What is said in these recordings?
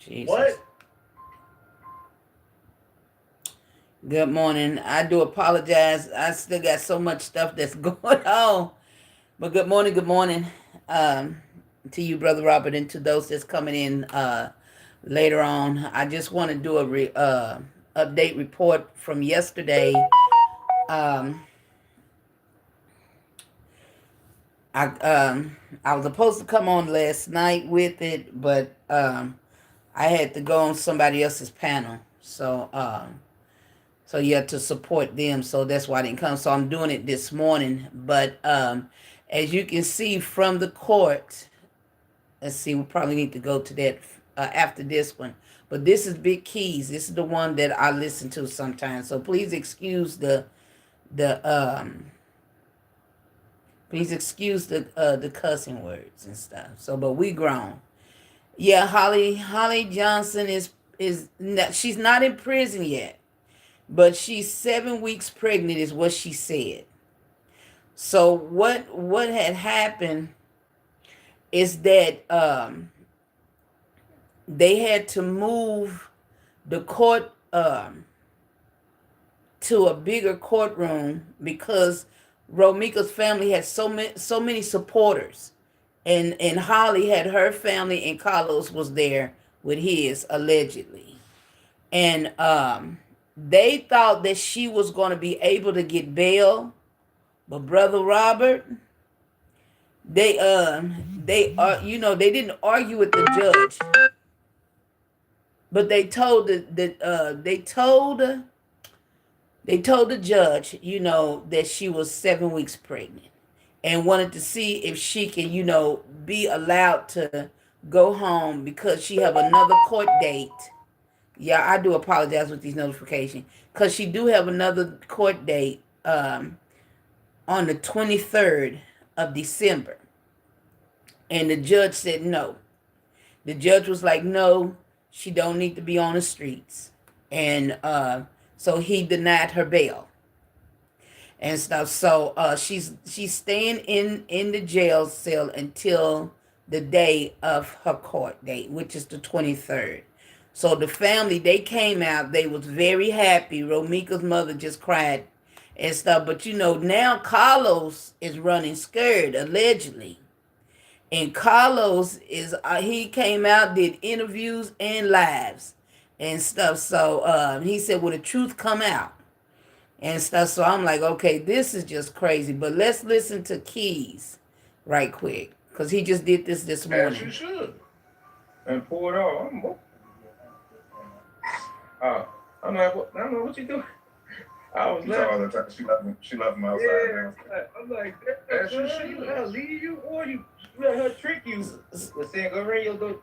Jesus. What? Good morning. I do apologize. I still got so much stuff that's going on. But good morning, um, to you, Brother Robert, and to those that's coming in later on. I just want to do a update report from yesterday. Um, I was supposed to come on last night with it, but I had to go on somebody else's panel. So yeah, to support them. So that's why I didn't come. So I'm doing it this morning. But as you can see from the court, let's see, we probably need to go to that after this one. But this is Big Keys. This is the one that I listen to sometimes. So the please excuse the cussing words and stuff. So, but we grown. Yeah, Holly Johnson is not, she's not in prison yet. But she's 7 weeks pregnant is what she said. So what had happened is that they had to move the court to a bigger courtroom because Romika's family had so many supporters, and Holly had her family, and Carlos was there with his allegedly, and they thought that she was going to be able to get bail, but Brother Robert, they didn't argue with the judge, but they told the judge, that she was 7 weeks pregnant, and wanted to see if she can, be allowed to go home because she have another court date. Yeah, I do apologize with these notifications because she do have another court date on the 23rd of December. And the judge said no. The judge was like, no, she don't need to be on the streets. And so he denied her bail and stuff. So she's staying in the jail cell until the day of her court date, which is the 23rd. So the family, they came out. They was very happy. Romika's mother just cried and stuff. But now Carlos is running scared, allegedly. And Carlos he came out, did interviews and lives and stuff. So he said, will the truth come out? And stuff. So I'm like, okay, this is just crazy. But let's listen to Keys right quick. Because he just did this morning. As you should. And pour it all. I'm like, I don't know what you doing. I was there all the time. She left him outside. Yeah, I'm like, that's your shit. I'll leave you, or you let her trick you with saying go radio go.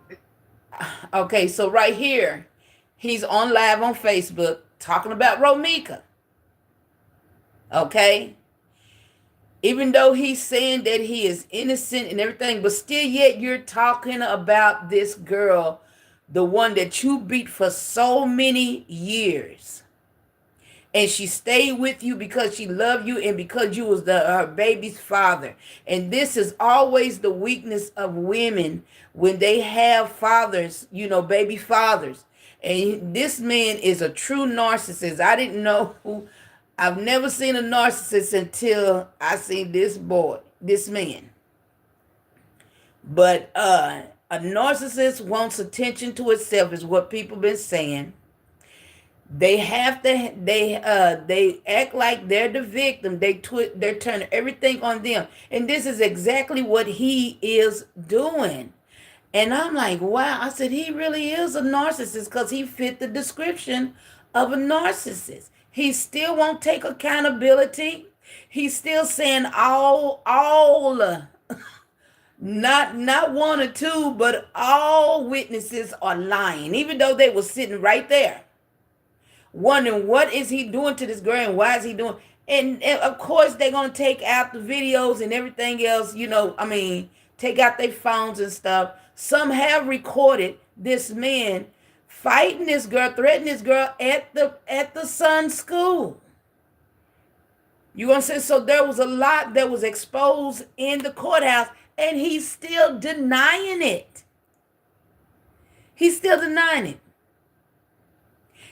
Okay, so right here, he's on live on Facebook talking about Romika. Okay, even though he's saying that he is innocent and everything, but still yet you're talking about this girl, the one that you beat for so many years. And she stayed with you because she loved you and because you was her baby's father. And this is always the weakness of women when they have fathers, baby fathers. And this man is a true narcissist. I didn't know I've never seen a narcissist until I seen this man. But a narcissist wants attention to itself, is what people been saying. They act like they're the victim. They're turning everything on them. And this is exactly what he is doing. And I'm like, wow. I said, he really is a narcissist because he fit the description of a narcissist. He still won't take accountability. He's still saying all not one or two, but all witnesses are lying, even though they were sitting right there wondering what is he doing to this girl and why is he doing. And of course they're going to take out the videos and everything else, take out their phones and stuff. Some have recorded this man fighting this girl, threatening this girl at the son's school. You gonna say, so there was a lot that was exposed in the courthouse and he's still denying it. He's still denying it.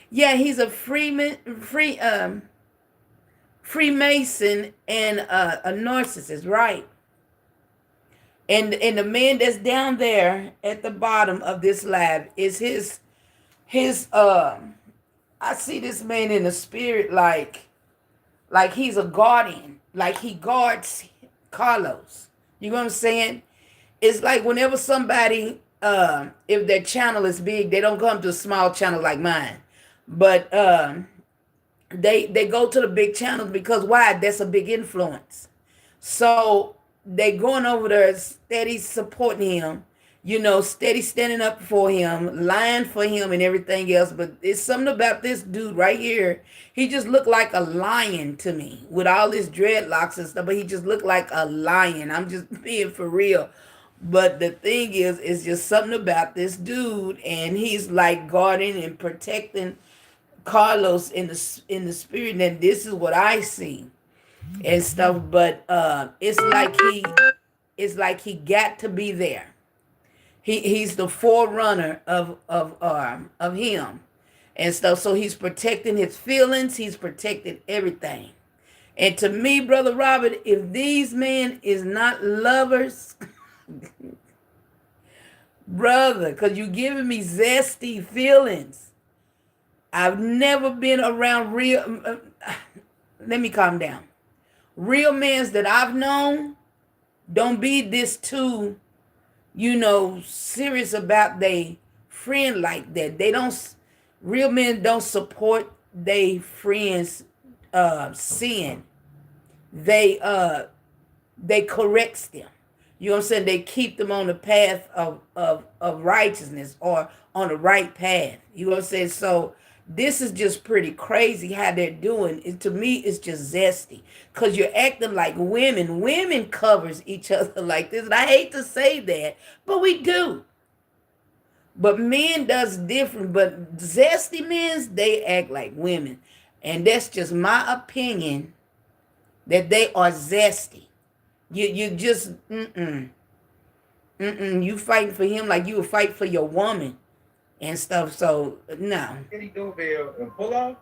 Yeah, he's a Freemason and a narcissist, right? And the man that's down there at the bottom of this lab is his I see this man in the spirit like he's a guardian, like he guards Carlos. You know what I'm saying? It's like whenever somebody if their channel is big, they don't come to a small channel like mine. But they go to the big channels because why? That's a big influence. So they going over there steady supporting him, steady standing up for him, lying for him and everything else. But it's something about this dude right here. He just looked like a lion to me with all his dreadlocks and stuff, but he just looked like a lion. I'm just being for real. But the thing is, it's just something about this dude, and he's like guarding and protecting Carlos in the spirit, and this is what I see and stuff. But it's like he got to be there. He's the forerunner of him and stuff. So he's protecting his feelings. He's protecting everything. And to me, Brother Robert, if these men is not lovers, brother, because you giving me zesty feelings. I've never been around real. Let me calm down. Real men that I've known don't be this too, serious about they friend like that. They don't. Real men don't support they friends' sin. They corrects them. You know what I'm saying? They keep them on the path of righteousness or on the right path. You know what I'm saying? So this is just pretty crazy how they're doing. To me, it's just zesty. Because you're acting like women. Women covers each other like this. And I hate to say that, but we do. But men does different. But zesty men, they act like women. And that's just my opinion that they are zesty. You just you fighting for him like you would fight for your woman and stuff. So no. Any doorbell and pull off.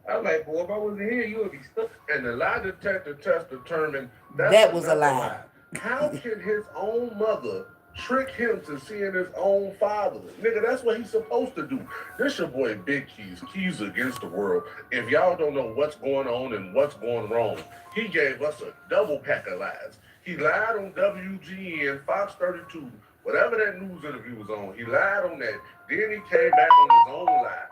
I was like, boy, if I wasn't here, you would be stuck. And the lie detector test determined that was a lie. How can his own mother trick him to seeing his own father? Nigga, that's what he's supposed to do. This your boy Big Keys against the world. If y'all don't know what's going on and what's going wrong, he gave us a double pack of lies. He lied on WGN, Fox 32, whatever that news interview was on. He lied on that. Then he came back on his own lie.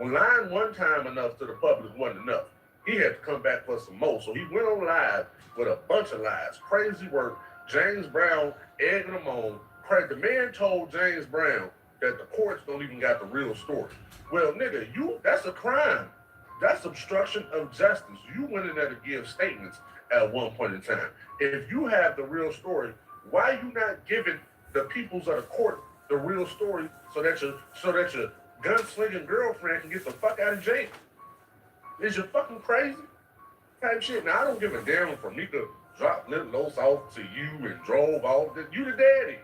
Lying one time enough to the public wasn't enough. He had to come back for some more. So he went on live with a bunch of lies. Crazy work. James Brown egging him on. The man told James Brown that the courts don't even got the real story. Well, nigga, that's a crime. That's obstruction of justice. You went in there to give statements at one point in time. If you have the real story, why you not giving the peoples of the court the real story so that your gunslinging girlfriend can get the fuck out of jail? Is you fucking crazy? Type shit. Now I don't give a damn if Mika dropped Little Los off to you and drove off. You the daddy.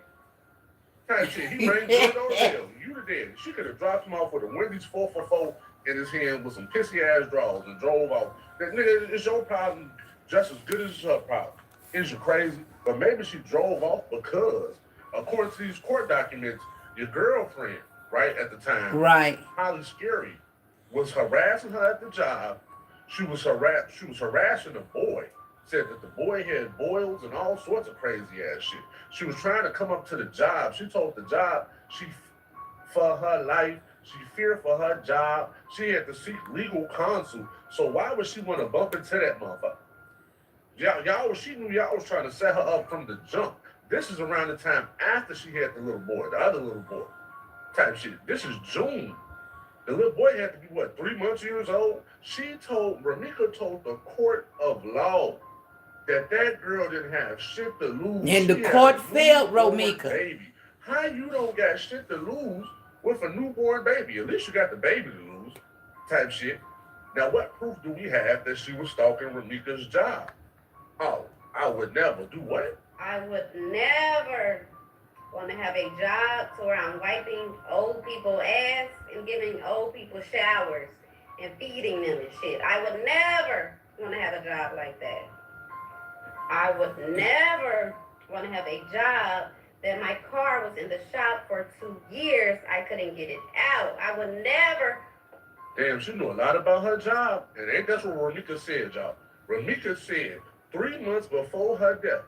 Type shit. He rang the doorbell. You the daddy. She could have dropped him off with a Wendy's 444 in his hand with some pissy ass draws and drove off. That nigga, it's your problem just as good as it's her problem. Is you crazy? But maybe she drove off because, according to these court documents, your girlfriend, right at the time, right, Holly Scary, was harassing her at the job. She was harassing the boy. Said that the boy had boils and all sorts of crazy ass shit. She was trying to come up to the job. She told the job for her life. She feared for her job. She had to seek legal counsel. So why would she want to bump into that motherfucker? She knew y'all was trying to set her up from the jump. This is around the time after she had the little boy, the other little boy type shit. This is June. The little boy had to be, 3 months years old? Ramika told the court of law that girl didn't have shit to lose. And the court failed Ramika. Baby. How you don't got shit to lose with a newborn baby? At least you got the baby to lose type shit. Now, what proof do we have that she was stalking Ramika's job? Oh, I would never do what? I would never. want to have a job to where I'm wiping old people's ass and giving old people showers and feeding them and shit. I would never want to have a job like that. I would never want to have a job that my car was in the shop for 2 years. I couldn't get it out. I would never. Damn, she knew a lot about her job. And ain't that's what Ramika said, y'all. Ramika said 3 months before her death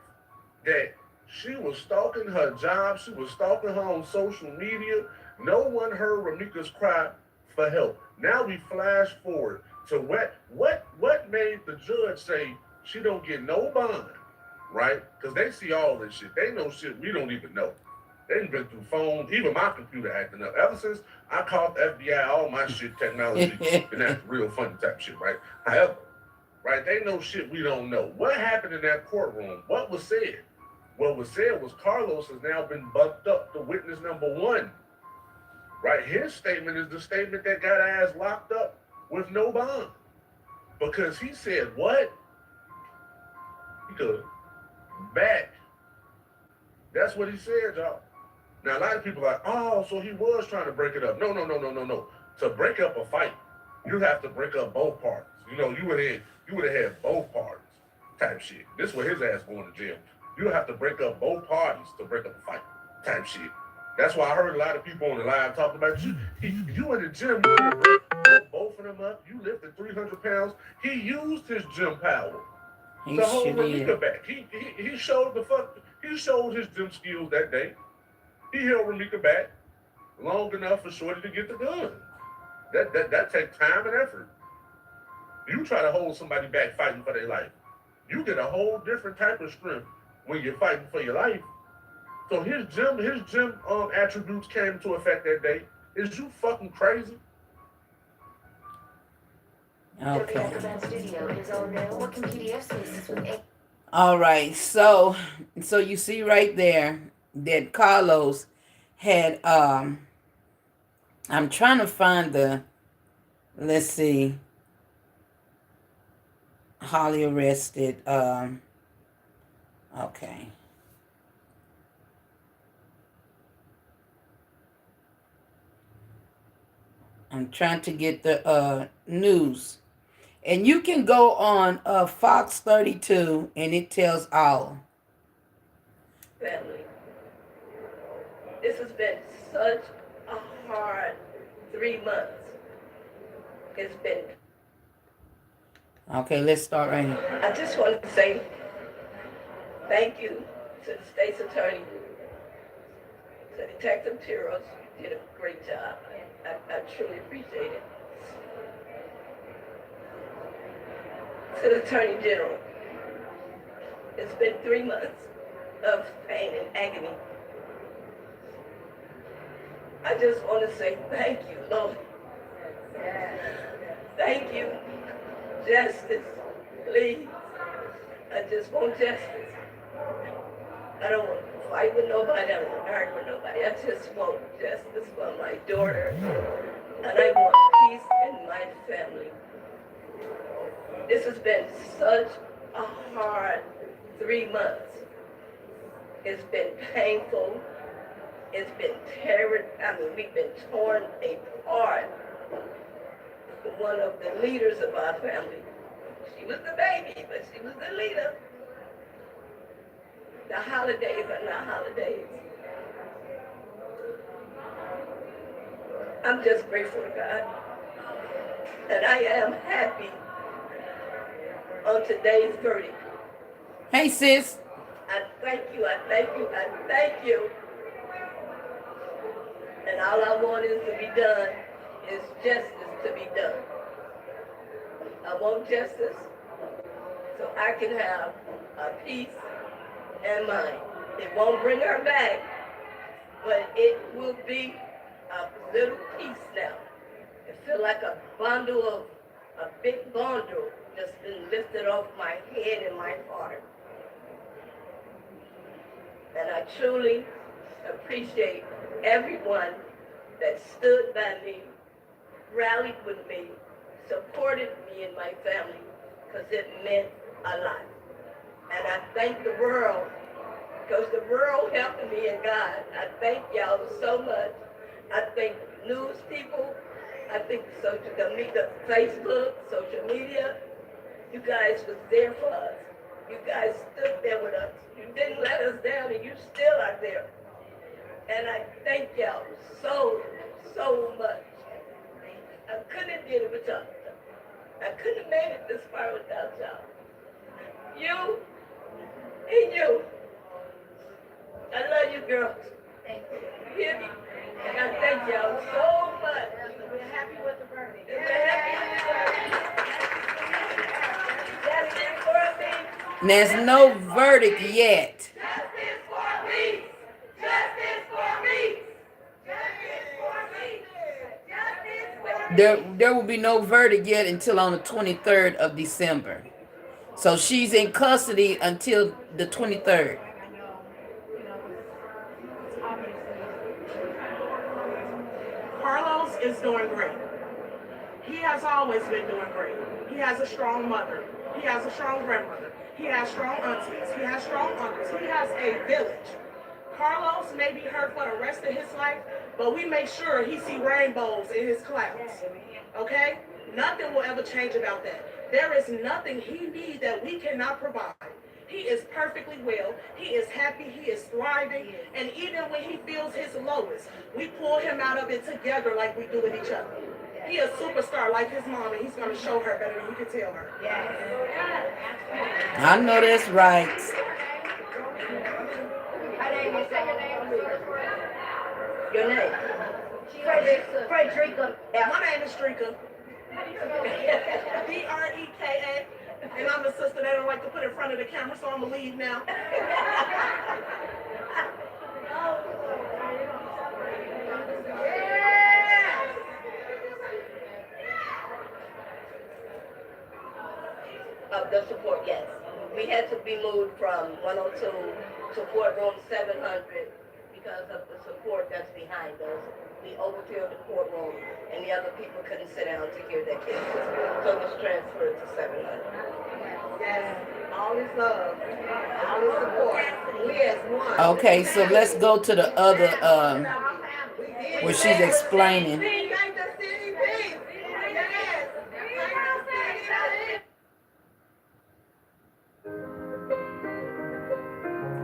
that she was stalking her job. She was stalking her on social media. No one heard Ramika's cry for help. Now we flash forward to what made the judge say she don't get no bond, right? Because they see all this shit. They know shit we don't even know. They've been through phones, even my computer acting up. Ever since I called the FBI, all my shit technology, and that's real funny type shit, right? However, right, they know shit we don't know. What happened in that courtroom? What was said? What was said was Carlos has now been bumped up to witness number 1. Right? His statement is the statement that got ass locked up with no bond. Because he said, what? He goes, back. That's what he said, y'all. Now, a lot of people are like, oh, so he was trying to break it up. No. To break up a fight, you have to break up both parties. You know, you would have had both parties type shit. This was his ass going to jail. You have to break up both parties to break up a fight type shit. That's why I heard a lot of people on the live talking about you in the gym, you broke both of them up. You lifted 300 pounds. He used his gym power to hold Ramika back. He showed his gym skills that day. He held Ramika back long enough for Shorty to get the gun. That takes time and effort. You try to hold somebody back fighting for their life. You get a whole different type of strength when you're fighting for your life. So his gym attributes came into effect that day. Is you fucking crazy? Okay. All right. So you see right there that Carlos had I'm trying to find let's see, Holly arrested okay. I'm trying to get the news. And you can go on Fox 32 and it tells all. Family. This has been such a hard 3 months. It's been. Okay, let's start right here. I just want to say thank you to the state's attorney, to Detective Tiros. You did a great job. I truly appreciate it. To the Attorney General. It's been 3 months of pain and agony. I just want to say thank you, Lord. Thank you. Justice, please. I just want justice. I don't want to fight with nobody. I don't want to argue with nobody. I just want justice for my daughter. And I want peace in my family. This has been such a hard 3 months. It's been painful. It's been terrible. I mean, we've been torn apart. One of the leaders of our family, she was the baby, but she was the leader. The holidays are not holidays. I'm just grateful to God. And I am happy on today's verdict. Hey, sis. I thank you, I thank you, I thank you. And all I want is to be done, is justice to be done. I want justice so I can have a peace and mind. It won't bring her back, but it will be a little peace now. It feels like a big bundle just been lifted off my head and my heart. And I truly appreciate everyone that stood by me, rallied with me, supported me and my family, because it meant a lot. And I thank the world because the world helped me and God. I thank y'all so much. I thank news people. I think the Facebook, social media. You guys was there for us. You guys stood there with us. You didn't let us down, and you still are there. And I thank y'all so much. I couldn't have did it without y'all. I couldn't have made it this far without y'all. You and you. I love you, girls. Thank you. You hear me? And I thank y'all so much. We're happy with the verdict. We're happy with the verdict. That's it for me. There's no verdict yet. Justice for me. Justice for me. Justice for me. Justice for me. There will be no verdict yet until on the 23rd of December. So she's in custody until the 23rd. Carlos is doing great. He has always been doing great. He has a strong mother. He has a strong grandmother. He has strong aunties. He has strong uncles. He has a village. Carlos may be hurt for the rest of his life, but we make sure he see rainbows in his clouds. Okay? Nothing will ever change about that. There is nothing he needs that we cannot provide. He is perfectly well. He is happy. He is thriving. And even when he feels his lowest, we pull him out of it together like we do with each other. He is a superstar like his mom, and he's going to show her better than you can tell her. I know that's right. Your name? Frederica. My name is Dreka. Dreka. And I'm the sister they don't like to put in front of the camera, so I'm going to leave now. Of the support, yes. We had to be moved from 102 to courtroom 700 because of the support that's behind us. We overfilled the courtroom, and the other people couldn't sit down to hear their cases. So it was transferred to 700. Yes, all this love, all this support. We as one. Okay, so let's go to the other where she's explaining.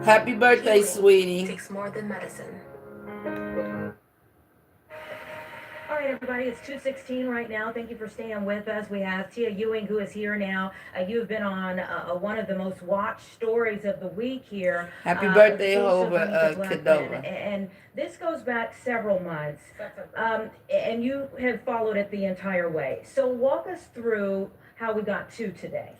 Happy birthday, sweetie. Takes more than medicine. All right, everybody, it's 2:16 right now. Thank you for staying with us. We have Tia Ewing, who is here now. You've been on one of the most watched stories of the week here. Happy birthday, Social Hova Media Black Kadova. Men. And this goes back several months, and you have followed it the entire way. So walk us through how we got to today.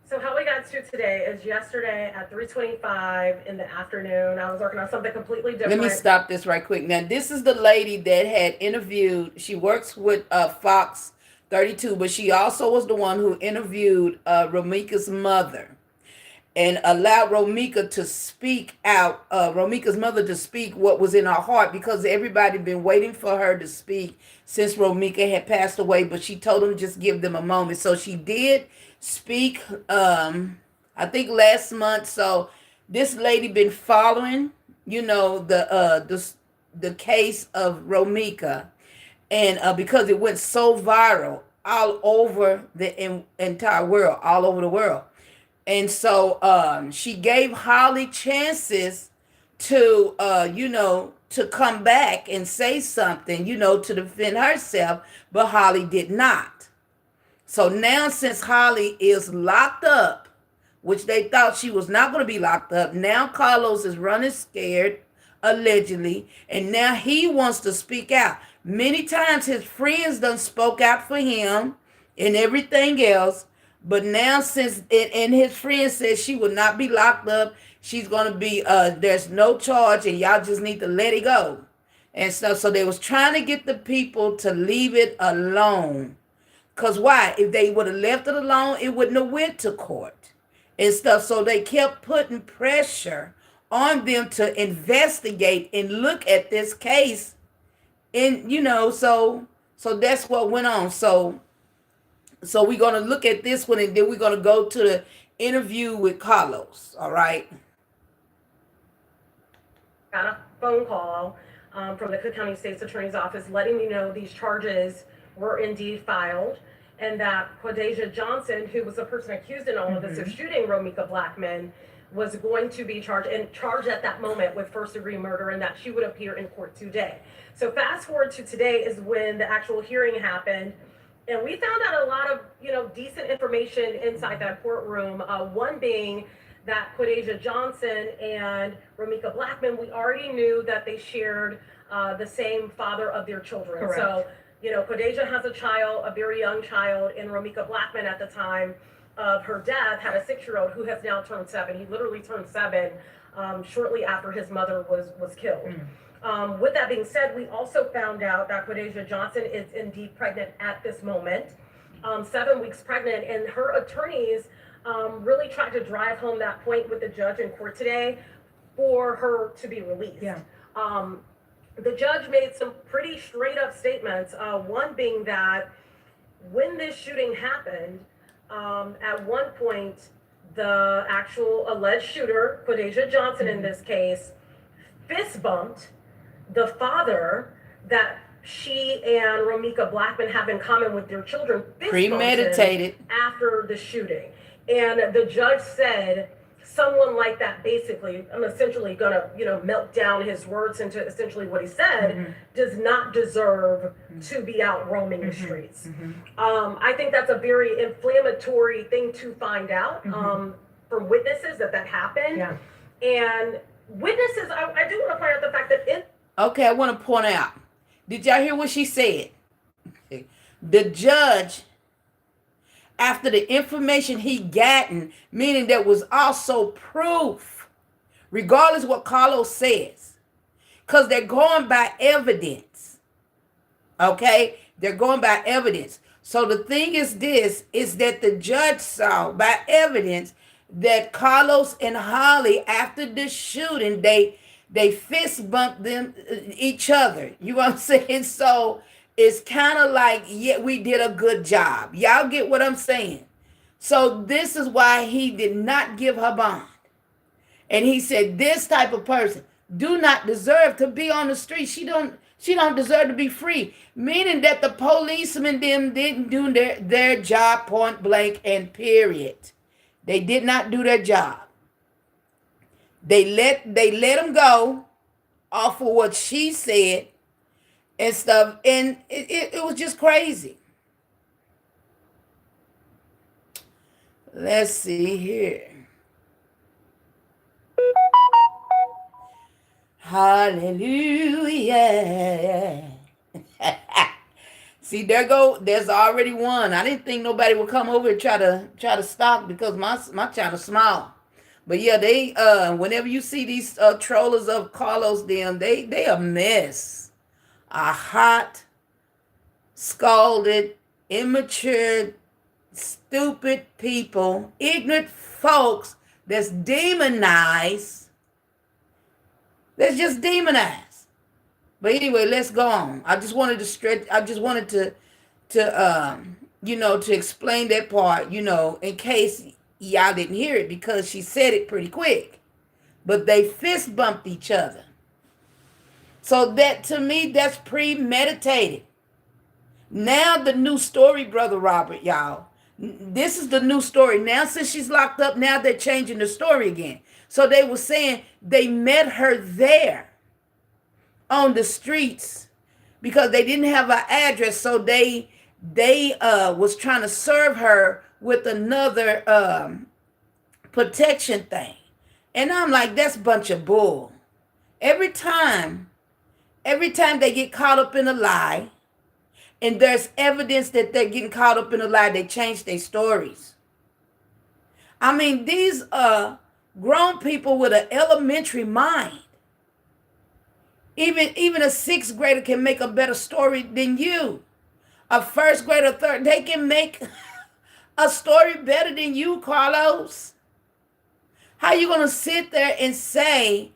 So how we got to today is yesterday at 3:25 in the afternoon. I was working on something completely different. Let me stop this right quick. Now, this is the lady that had interviewed. She works with Fox 32, but she also was the one who interviewed Romika's mother and allowed Romika to speak out, Romika's mother to speak what was in her heart, because everybody been waiting for her to speak since Romika had passed away, but she told them just give them a moment. So she did speak, I think last month. So this lady been following, the case of Romika, and because it went so viral all over the entire world, all over the world. And so she gave Holly chances to, to come back and say something, to defend herself, but Holly did not. So now, since Holly is locked up, which they thought she was not going to be locked up, now Carlos is running scared, allegedly, and now he wants to speak out. Many times his friends done spoke out for him and everything else, but now since and his friend says she will not be locked up, she's going to be, there's no charge, and y'all just need to let it go. And so they was trying to get the people to leave it alone. Because why? If they would have left it alone, it wouldn't have went to court and stuff. So they kept putting pressure on them to investigate and look at this case. And, so that's what went on. So we're going to look at this one, and then we're going to go to the interview with Carlos. All right. got a phone call from the Cook County State's Attorney's Office letting me know these charges were indeed filed, and that Quadasia Johnson, who was the person accused in all of this of shooting Romika Blackman, was going to be charged at that moment with first-degree murder, and that she would appear in court today. So fast forward to today is when the actual hearing happened, and we found out a lot of decent information inside that courtroom. One being that Quadasia Johnson and Romika Blackman, we already knew that they shared the same father of their children. Correct. So Quadasia has a child, a very young child, and Romika Blackman at the time of her death had a 6-year-old who has now turned 7. He literally turned 7 shortly after his mother was killed. With that being said, we also found out that Quadasia Johnson is indeed pregnant at this moment, 7 weeks pregnant, and her attorneys really tried to drive home that point with the judge in court today for her to be released. Yeah. The judge made some pretty straight up statements, one being that when this shooting happened, at one point, the actual alleged shooter, Quadasia Johnson in this case, fist bumped the father that she and Romika Blackman have in common with their children. Premeditated. After the shooting. And the judge said, someone like that, basically, I'm essentially gonna, melt down his words into essentially what he said, does not deserve to be out roaming the streets. I think that's a very inflammatory thing to find out from witnesses that happened. Yeah. And witnesses, I do want to point out the fact that Okay, I want to point out. Did y'all hear what she said? The judge, after the information he gotten, meaning there was also proof, regardless what Carlos says, because they're going by evidence. Okay? They're going by evidence. So the thing is this, is that the judge saw by evidence that Carlos and Holly, after the shooting, they fist bumped each other. You know what I'm saying? So it's kind of like, yeah, we did a good job. Y'all get what I'm saying? So this is why he did not give her bond. And he said, this type of person do not deserve to be on the street. She don't deserve to be free. Meaning that the policemen them didn't do their job point blank and period. They did not do their job. They let him go off of what she said and stuff, and it was just crazy. Let's see here. Hallelujah. See, there's already one. I didn't think nobody would come over and try to stop because my channel's small. But yeah, they whenever you see these trollers of Carlos them, they a mess. A hot, scalded, immature, stupid people, ignorant folks that's demonized. That's just demonized. But anyway, let's go on. I just wanted to explain that part, in case y'all didn't hear it, because she said it pretty quick. But they fist bumped each other. So that, to me, that's premeditated. Now the new story, Brother Robert, y'all. This is the new story. Now since she's locked up, now they're changing the story again. So they were saying they met her there on the streets because they didn't have an address. So they was trying to serve her with another protection thing. And I'm like, that's a bunch of bull. Every time they get caught up in a lie, and there's evidence that they're getting caught up in a lie, they change their stories. I mean, these grown people with an elementary mind. Even a 6th grader can make a better story than you. A 1st grader, 3rd, they can make a story better than you, Carlos. How you gonna sit there and say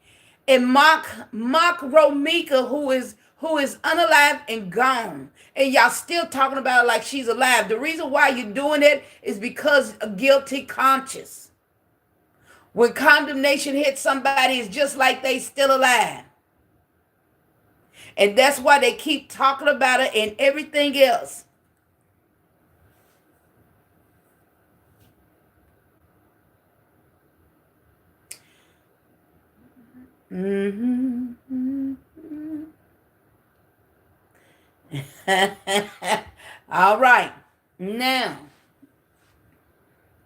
and mock Romika, who is unalive and gone, and y'all still talking about her like she's alive? The reason why you're doing it is because a guilty conscience. When condemnation hits somebody, it's just like they still alive. And that's why they keep talking about it and everything else. Mm-hmm. All right. Now,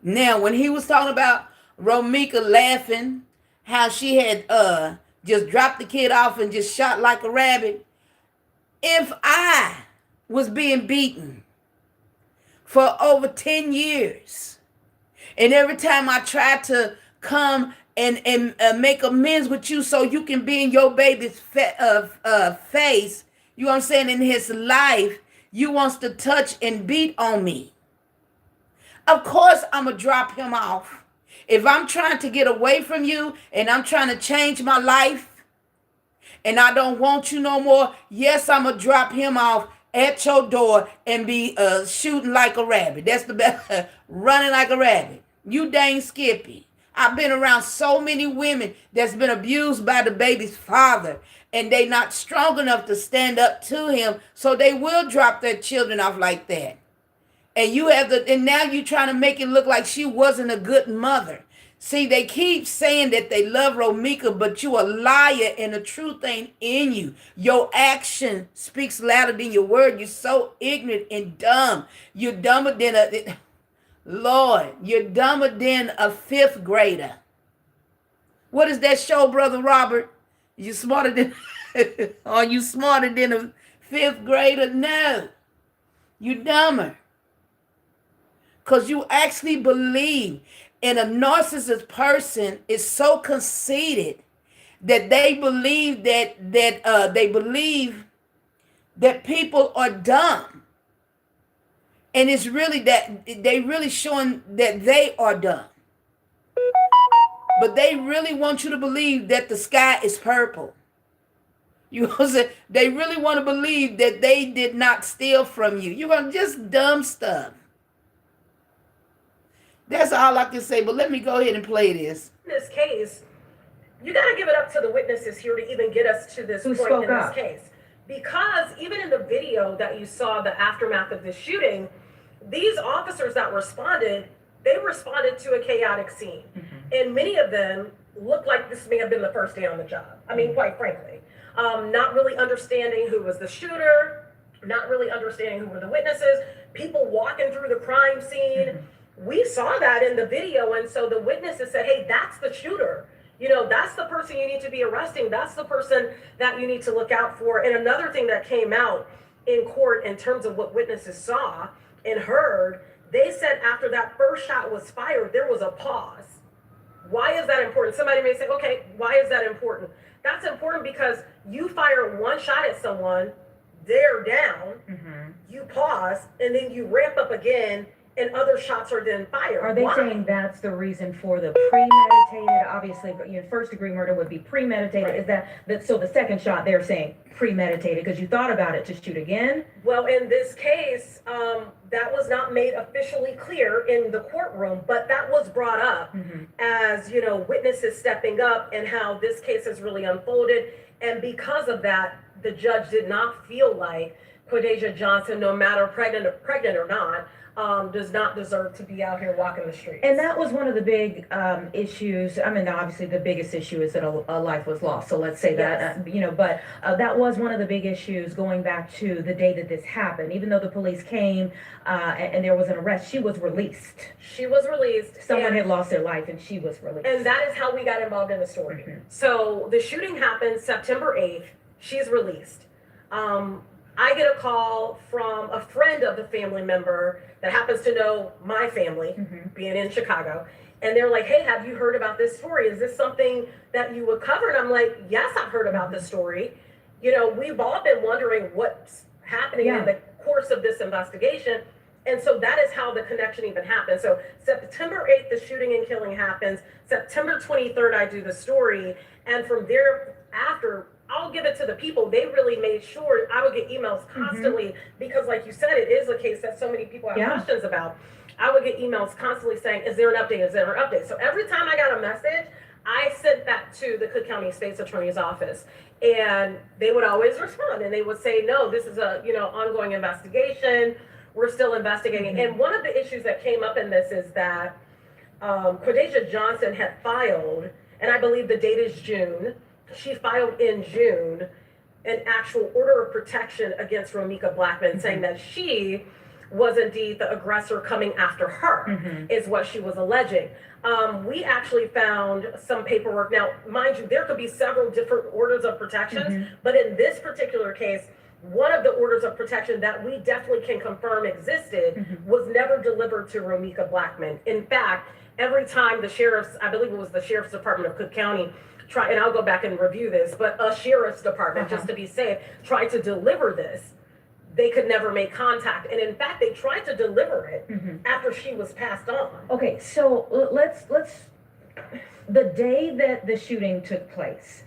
when he was talking about Romika laughing, how she had just dropped the kid off and just shot like a rabbit. If I was being beaten for over 10 years, and every time I tried to come and make amends with you so you can be in your baby's face, you know what I'm saying, in his life, you wants to touch and beat on me. Of course, I'm going to drop him off. If I'm trying to get away from you and I'm trying to change my life and I don't want you no more, yes, I'm going to drop him off at your door and be shooting like a rabbit. That's the best, running like a rabbit. You dang Skippy. I've been around so many women that's been abused by the baby's father, and they not strong enough to stand up to him, so they will drop their children off like that. And you have and now you're trying to make it look like she wasn't a good mother. See, they keep saying that they love Romika, but you a liar and the truth ain't in you. Your action speaks louder than your word. You're so ignorant and dumb. You're dumber than Lord, you're dumber than a 5th grader. What is that show, Brother Robert? You smarter than, are you smarter than a 5th grader? No, you dumber. Because you actually believe, and a narcissist person is so conceited that they believe that people are dumb. And it's really that they really showing that they are dumb. But they really want you to believe that the sky is purple. You know what I'm saying? They really want to believe that they did not steal from you. You're going to just dumb stuff. That's all I can say. But let me go ahead and play this. In this case, you got to give it up to the witnesses here to even get us to this point in this case. Because even in the video that you saw, the aftermath of the shooting, these officers that responded, they responded to a chaotic scene. Mm-hmm. And many of them looked like this may have been the first day on the job. I mean, quite frankly, not really understanding who was the shooter, not really understanding who were the witnesses, people walking through the crime scene. Mm-hmm. We saw that in the video. And so the witnesses said, hey, that's the shooter. You know, that's the person you need to be arresting. That's the person that you need to look out for. And another thing that came out in court in terms of what witnesses saw and heard, they said after that first shot was fired, there was a pause. Why is that important? Somebody may say, okay, why is that important? That's important because you fire one shot at someone, they're down, mm-hmm. you pause, and then you ramp up again, and other shots are then fired. Are they saying that's the reason for the premeditated? Obviously, first degree murder would be premeditated. Right. Is that so? The second shot, they're saying premeditated because you thought about it to shoot again? Well, in this case, that was not made officially clear in the courtroom, but that was brought up mm-hmm. as, you know, witnesses stepping up and how this case has really unfolded. And because of that, the judge did not feel like Quadasia Johnson, no matter pregnant or not, does not deserve to be out here walking the streets. And that was one of the big issues. I mean, obviously the biggest issue is that a life was lost. So let's say yes. that, but that was one of the big issues going back to the day that this happened. Even though the police came and there was an arrest, she was released. She was released. Someone had lost their life and she was released. And that is how we got involved in the story. Mm-hmm. So the shooting happened September 8th. She's released. I get a call from a friend of the family member that happens to know my family, mm-hmm. being in Chicago. And they're like, hey, have you heard about this story? Is this something that you would cover? And I'm like, yes, I've heard about this story. You know, we've all been wondering what's happening in the course of this investigation. And so that is how the connection even happened. So September 8th, the shooting and killing happens. September 23rd, I do the story. And from there after, I'll give it to the people. They really made sure I would get emails constantly mm-hmm. because, like you said, it is a case that so many people have questions about. I would get emails constantly saying, is there an update? Is there an update? So every time I got a message, I sent that to the Cook County State's Attorney's Office, and they would always respond, and they would say, no, this is a, ongoing investigation. We're still investigating. And one of the issues that came up in this is that Quadasia Johnson had filed, and I believe the date is June. She filed in June an actual order of protection against Romika Blackman, saying that she was indeed the aggressor coming after her, is what she was alleging. We actually found some paperwork. Now, mind you, there could be several different orders of protection, but in this particular case, one of the orders of protection that we definitely can confirm existed was never delivered to Romika Blackman. In fact, every time the sheriff's, I believe it was the Sheriff's Department of Cook County, and I'll go back and review this, but a sheriff's department, just to be safe, tried to deliver this, they could never make contact. And in fact, they tried to deliver it after she was passed on. Okay, so let's the day that the shooting took place,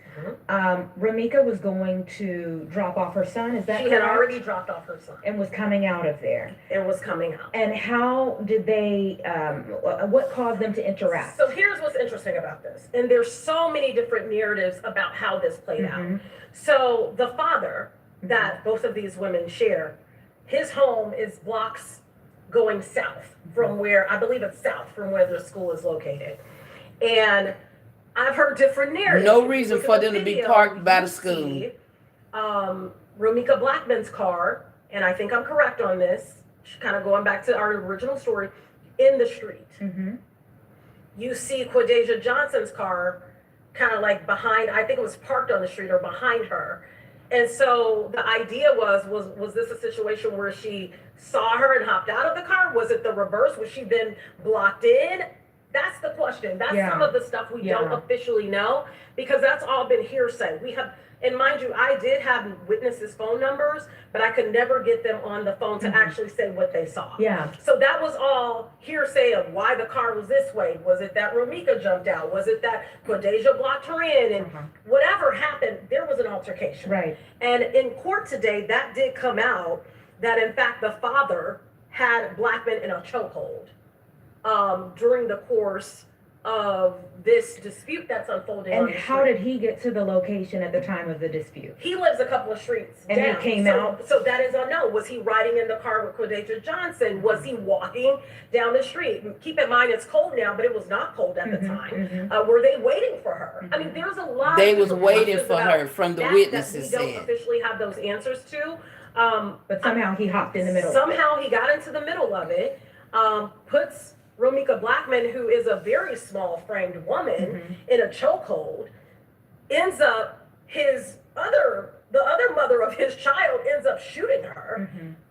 Romika was going to drop off her son, is that She correct? had already dropped off her son. And was coming out of there. And was coming out. And how did they, what caused them to interact? So here's what's interesting about this. And there's so many different narratives about how this played out. So the father that both of these women share, his home is blocks going south from where, I believe it's south from where the school is located. And I've heard different narratives. No reason for them to be parked by the school. See, Romika Blackman's car, and I think I'm correct on this, kind of going back to our original story, in the street. You see Quadasia Johnson's car kind of like behind, I think it was parked on the street or behind her. And so the idea was this a situation where she saw her and hopped out of the car? Was it the reverse? Was she then blocked in? That's the question. That's some of the stuff we don't officially know, because that's all been hearsay. We have, and mind you, I did have witnesses' phone numbers, but I could never get them on the phone to actually say what they saw. So that was all hearsay of why the car was this way. Was it that Romika jumped out? Was it that Quadasia blocked her in? And whatever happened, there was an altercation. Right. And in court today, that did come out that in fact the father had Blackman in a chokehold during the course of this dispute that's unfolding. And how did he get to the location at the time of the dispute? He lives a couple of streets and down. he came out? So that is unknown. Was he riding in the car with Quadasia Johnson? Was he walking down the street? Keep in mind, it's cold now, but it was not cold at the time. Were they waiting for her? I mean, there's a lot. They was waiting for her from the witnesses that we don't officially have those answers to. But somehow he hopped in the middle. Somehow he got into the middle of it, puts Romika Blackman, who is a very small framed woman, in a chokehold, ends up the other mother of his child ends up shooting her,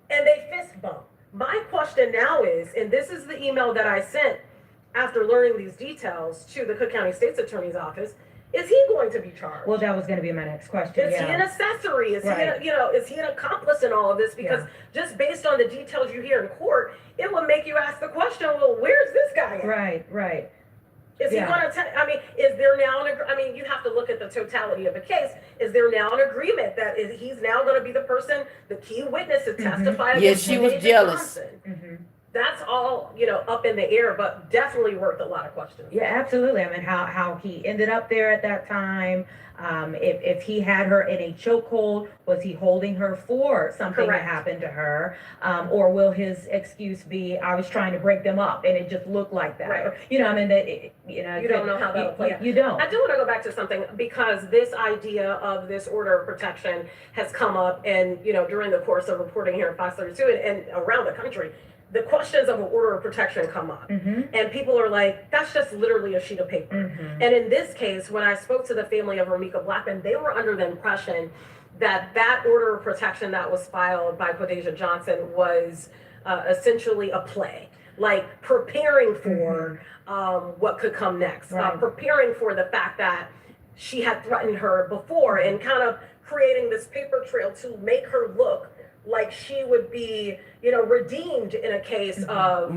and they fist bump. My question now is, and this is the email that I sent after learning these details to the Cook County State's Attorney's Office, is he going to be charged? Well, that was going to be my next question. Is he an accessory? Is he, is he an accomplice in all of this? Because just based on the details you hear in court, it would make you ask the question, well, where's this guy at? Right. Is he going to, I mean, is there now, you have to look at the totality of the case. Is there now an agreement that he's now going to be the person, the key witness to testify against she was Quadasia jealous. Johnson? That's all, up in the air, but definitely worth a lot of questions. Yeah, absolutely. I mean, how he ended up there at that time, if he had her in a chokehold, was he holding her for something that happened to her? Or will his excuse be, I was trying to break them up and it just looked like that? Right. Or, I mean, you don't know how that will play out. You don't. I do want to go back to something, because this idea of this order of protection has come up, and, during the course of reporting here at Fox 32 and around the country, the questions of an order of protection come up, and people are like, that's just literally a sheet of paper. And in this case, when I spoke to the family of Romika Blackman, they were under the impression that that order of protection that was filed by Quadasia Johnson was essentially a play, like preparing for what could come next, preparing for the fact that she had threatened her before, and kind of creating this paper trail to make her look like she would be, redeemed in a case of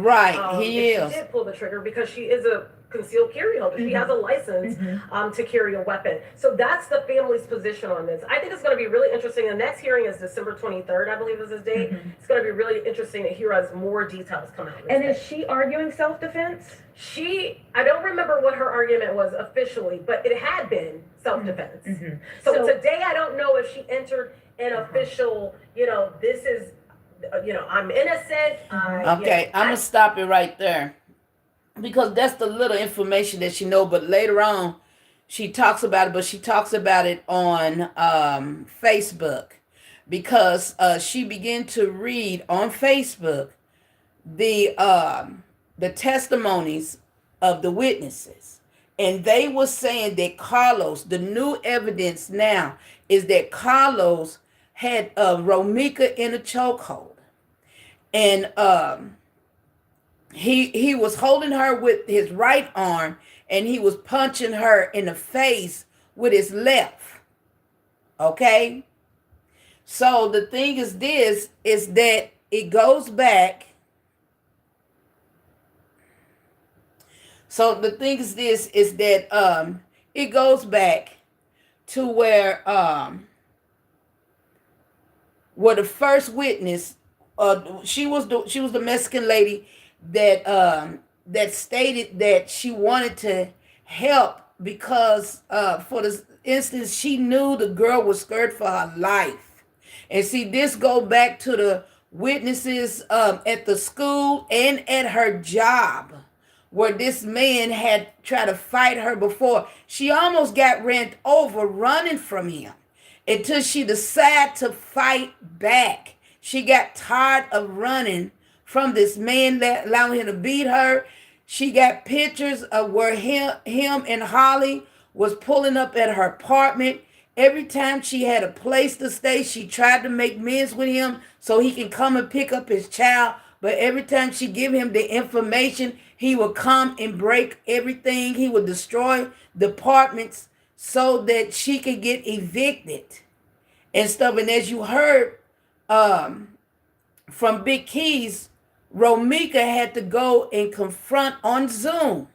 he if is. she did pull the trigger, because she is a concealed carry holder. She has a license to carry a weapon. So that's the family's position on this. I think it's going to be really interesting. The next hearing is December 23rd, I believe is his date. It's going to be really interesting to hear as more details come out. And is she arguing self-defense? I don't remember what her argument was officially, but it had been self-defense. So today, I don't know if she entered an official, this is, I'm innocent. Okay, I'm going to stop it right there. Because that's the little information that she know, but later on she talks about it, but she talks about it on Facebook, because she began to read on Facebook the testimonies of the witnesses, and they were saying that Carlos, the new evidence now is that Carlos had Romika in a chokehold, and He was holding her with his right arm, and he was punching her in the face with his left. Okay? So the thing is this, is that it goes back. So the thing is this, is that it goes back to where the first witness, she was the Mexican lady that stated that she wanted to help because for the instance, she knew the girl was scared for her life. And see, this go back to the witnesses at the school and at her job, where this man had tried to fight her before. She almost got ran over running from him until she decided to fight back. She got tired of running from this man that allowing him to beat her. She got pictures of where him and Holly was pulling up at her apartment. Every time she had a place to stay, she tried to make amends with him so he can come and pick up his child. But every time she give him the information, he would come and break everything. He would destroy the apartments so that she could get evicted and stuff. And as you heard from Big Keys, Romika had to go and confront on Zoom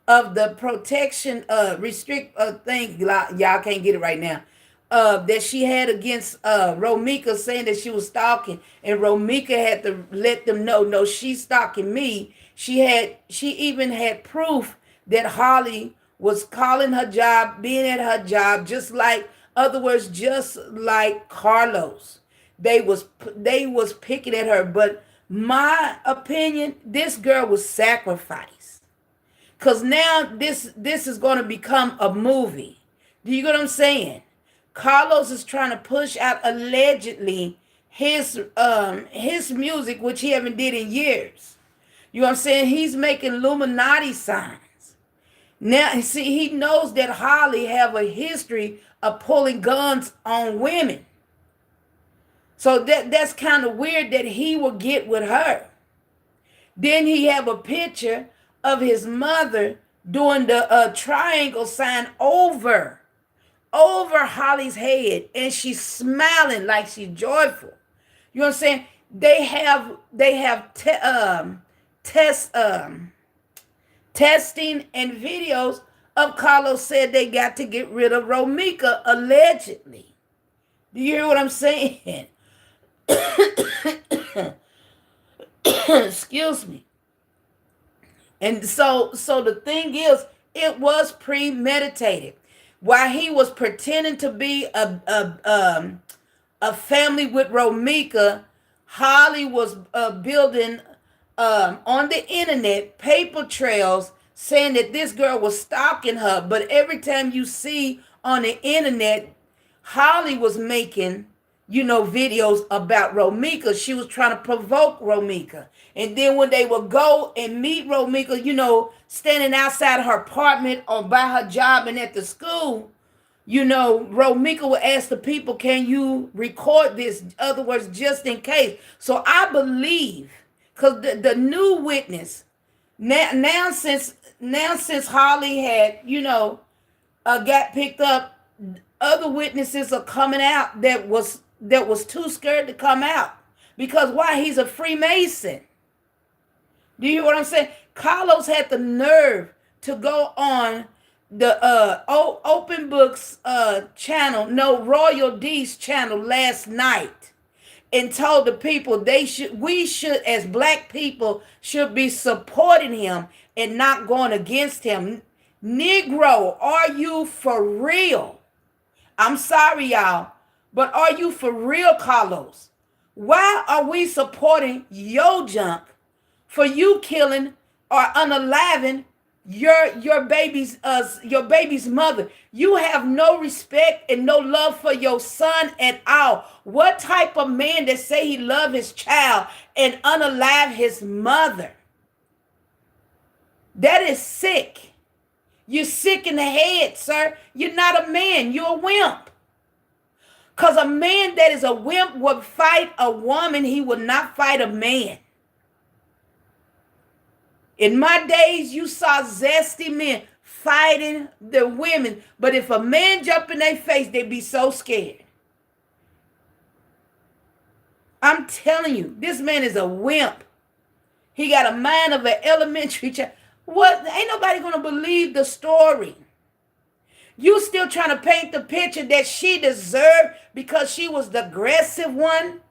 of the protection restrict thing. Y'all can't get it right now. That she had against Romika, saying that she was stalking, and Romika had to let them know, no, she's stalking me. She even had proof that Holly was calling her job, being at her job, just like Carlos. They was picking at her, but my opinion, this girl was sacrificed. Because now this is going to become a movie. Do you get what I'm saying? Carlos is trying to push out allegedly his music, which he haven't did in years. You know what I'm saying? He's making Illuminati signs. Now, see, he knows that Holly have a history of pulling guns on women. So that's kind of weird that he will get with her. Then he have a picture of his mother doing the triangle sign over Holly's head, and she's smiling like she's joyful. You know what I'm saying? They have testing and videos of Carlos said they got to get rid of Romika allegedly. Do you hear what I'm saying? Excuse me. And so the thing is, it was premeditated. While he was pretending to be a family with Romika, Holly was building on the internet paper trails saying that this girl was stalking her. But every time you see on the internet, Holly was making videos about Romika. She was trying to provoke Romika. And then when they would go and meet Romika, standing outside her apartment or by her job and at the school, Romika would ask the people, can you record this? In other words, just in case. So I believe, because the new witness, now since Holly had, got picked up, other witnesses are coming out that was too scared to come out. Because why? He's a Freemason. Do you hear what I'm saying? Carlos had the nerve to go on the Open Books channel, no, Royal D's channel last night, and told the people we should, as black people, should be supporting him and not going against him. Negro, are you for real? I'm sorry, y'all, but are you for real, Carlos? Why are we supporting your junk for you killing or unaliving your baby's mother? You have no respect and no love for your son at all. What type of man that say he love his child and unalive his mother? That is sick. You're sick in the head, sir. You're not a man. You're a wimp. Because a man that is a wimp would fight a woman. He would not fight a man. In my days, you saw zesty men fighting the women. But if a man jumped in their face, they'd be so scared. I'm telling you, this man is a wimp. He got a mind of an elementary child. What? Ain't nobody going to believe the story. You still trying to paint the picture that she deserved because she was the aggressive one?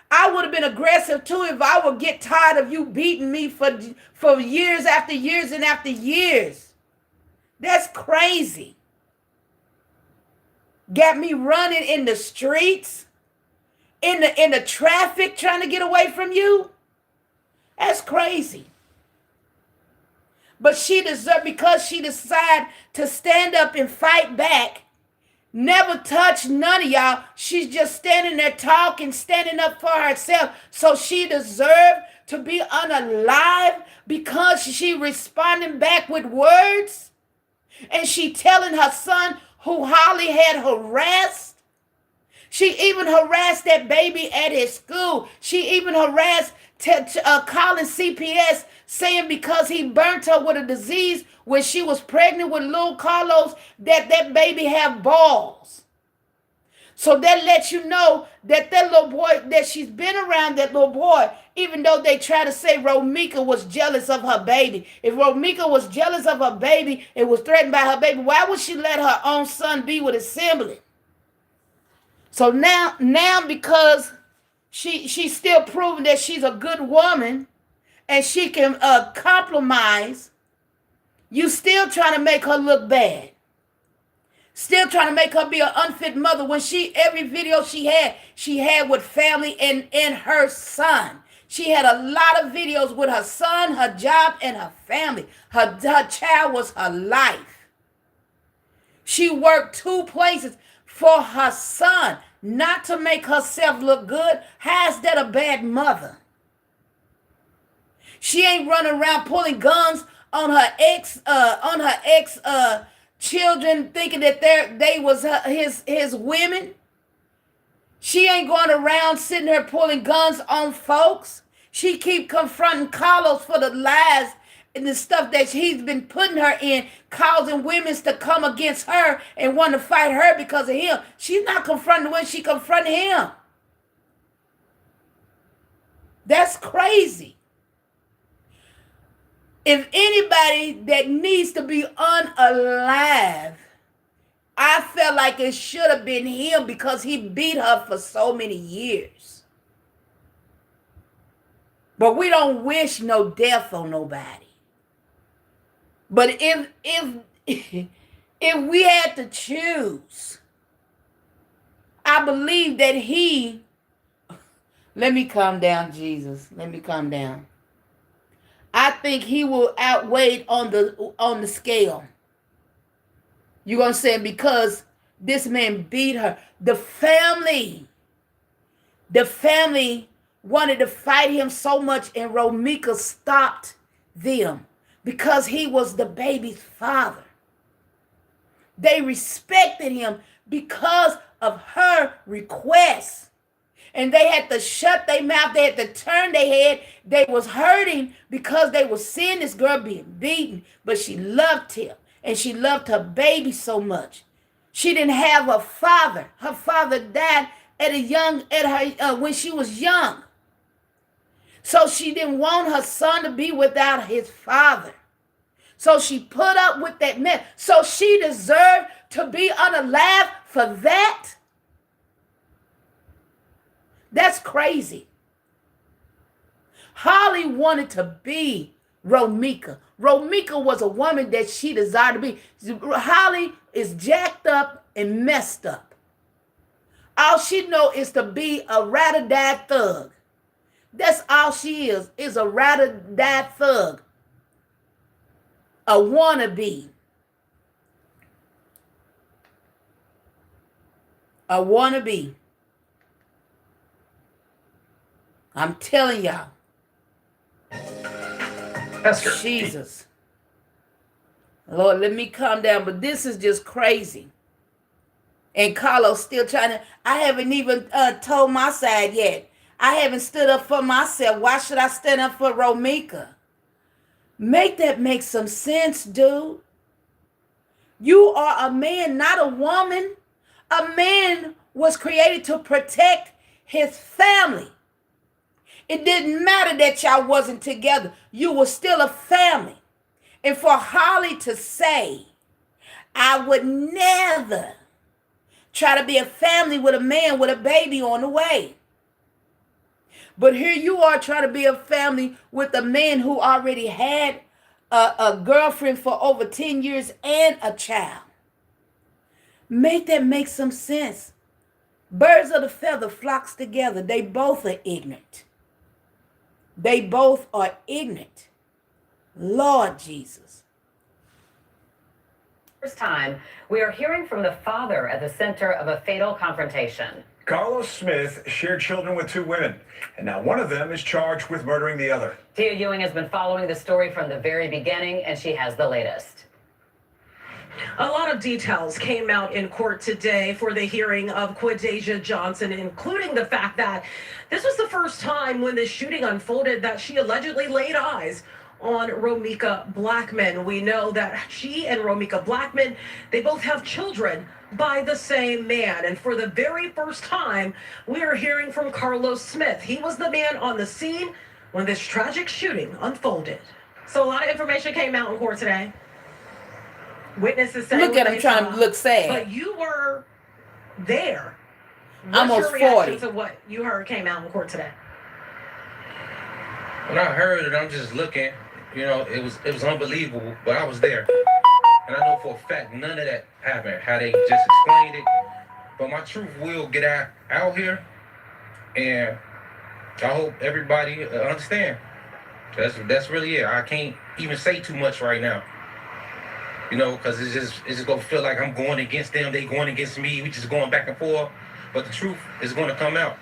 I would have been aggressive too if I would get tired of you beating me for years after years and after years. That's crazy. Got me running in the streets, in the traffic, trying to get away from you. That's crazy. But she deserved, because she decided to stand up and fight back, never touch none of y'all. She's just standing there talking, standing up for herself. So she deserved to be unalive because she responding back with words. And she telling her son, who Holly had harassed. She even harassed that baby at his school. She even harassed calling CPS, saying because he burnt her with a disease when she was pregnant with little Carlos, that baby have balls. So that lets you know that little boy, that she's been around that little boy, even though they try to say Romika was jealous of her baby. If Romika was jealous of her baby and was threatened by her baby, why would she let her own son be with his sibling? So now because she's still proving that she's a good woman and she can compromise, you still trying to make her look bad. Still trying to make her be an unfit mother when every video she had with family and her son. She had a lot of videos with her son, her job, and her family. Her child was her life. She worked 2 places for her son, not to make herself look good. How's that a bad mother? She ain't running around pulling guns on her ex children, thinking that they was his women. She ain't going around sitting there pulling guns on folks. She keep confronting Carlos for the lies and the stuff that he's been putting her in, causing women to come against her and want to fight her because of him. She's not confronting when she confronted him. That's crazy. If anybody that needs to be unalive, I felt like it should have been him because he beat her for so many years. But we don't wish no death on nobody. But if we had to choose, I believe that let me calm down, Jesus. Let me calm down. I think he will outweigh on the scale. You're going to say because this man beat her. The family wanted to fight him so much, and Romika stopped them because he was the baby's father. They respected him because of her request. And they had to shut their mouth. They had to turn their head. They was hurting because they was seeing this girl being beaten. But she loved him. And she loved her baby so much. She didn't have a father. Her father died when she was young. So she didn't want her son to be without his father. So she put up with that man. So she deserved to be unalive for that? That's crazy. Holly wanted to be Romika. Romika was a woman that she desired to be. Holly is jacked up and messed up. All she know is to be a ride-or-die thug. That's all she is a ride-or-die thug. A wannabe. A wannabe. I'm telling y'all. Esther. Jesus. Lord, let me calm down. But this is just crazy. And Carlos still trying to, I haven't even told my side yet. I haven't stood up for myself. Why should I stand up for Romika? Make that make some sense, dude. You are a man, not a woman. A man was created to protect his family. It didn't matter that y'all wasn't together. You were still a family. And for Holly to say, I would never try to be a family with a man with a baby on the way. But here you are trying to be a family with a man who already had a girlfriend for over 10 years and a child. Make that make some sense. Birds of the feather flocks together. They both are ignorant. They both are ignorant. Lord Jesus. First time, we are hearing from the father at the center of a fatal confrontation. Carlos Smith shared children with two women, and now one of them is charged with murdering the other. Tia Ewing has been following the story from the very beginning, and she has the latest. A lot of details came out in court today for the hearing of Quadasia Johnson, including the fact that this was the first time when the shooting unfolded that she allegedly laid eyes on Romika Blackman. We know that she and Romika Blackman, they both have children by the same man. And for the very first time, we are hearing from Carlos Smith. He was the man on the scene when this tragic shooting unfolded. So a lot of information came out in court today. Witnesses saying, look at him trying to look sad. But you were there. Almost your reaction 40. to what you heard came out in court today? When I heard it, I'm just looking. You know, it was unbelievable, but I was there. And I know for a fact none of that happened, how they just explained it. But my truth will get out here, and I hope everybody understand. That's really it. I can't even say too much right now. You know, because it's just going to feel like I'm going against them, they going against me, we just going back and forth. But the truth is going to come out.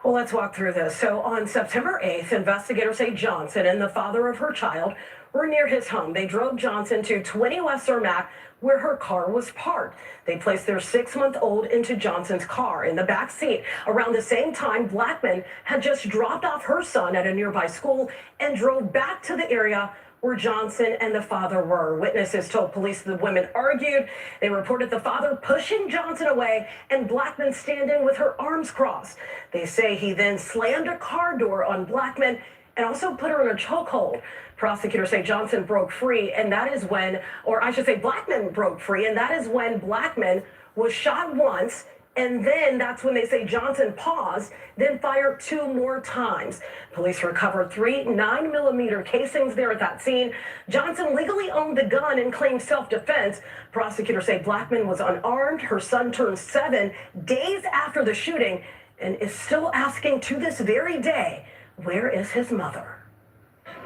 Well, let's walk through this. So on September 8th, investigators say Johnson and the father of her child were near his home. They drove Johnson to 20 West Zermatt, where her car was parked. They placed their 6-month-old into Johnson's car in the back seat. Around the same time, Blackman had just dropped off her son at a nearby school and drove back to the area where Johnson and the father were. Witnesses told police the women argued. They reported the father pushing Johnson away and Blackman standing with her arms crossed. They say he then slammed a car door on Blackman and also put her in a chokehold. Prosecutors say Johnson broke free, and that is when, or I should say Blackman broke free, and that is when Blackman was shot once. And then that's when they say Johnson paused, then fired 2 more times. Police recovered 3 9mm casings there at that scene. Johnson legally owned the gun and claimed self-defense. Prosecutors say Blackman was unarmed. Her son turned 7 days after the shooting and is still asking to this very day, where is his mother?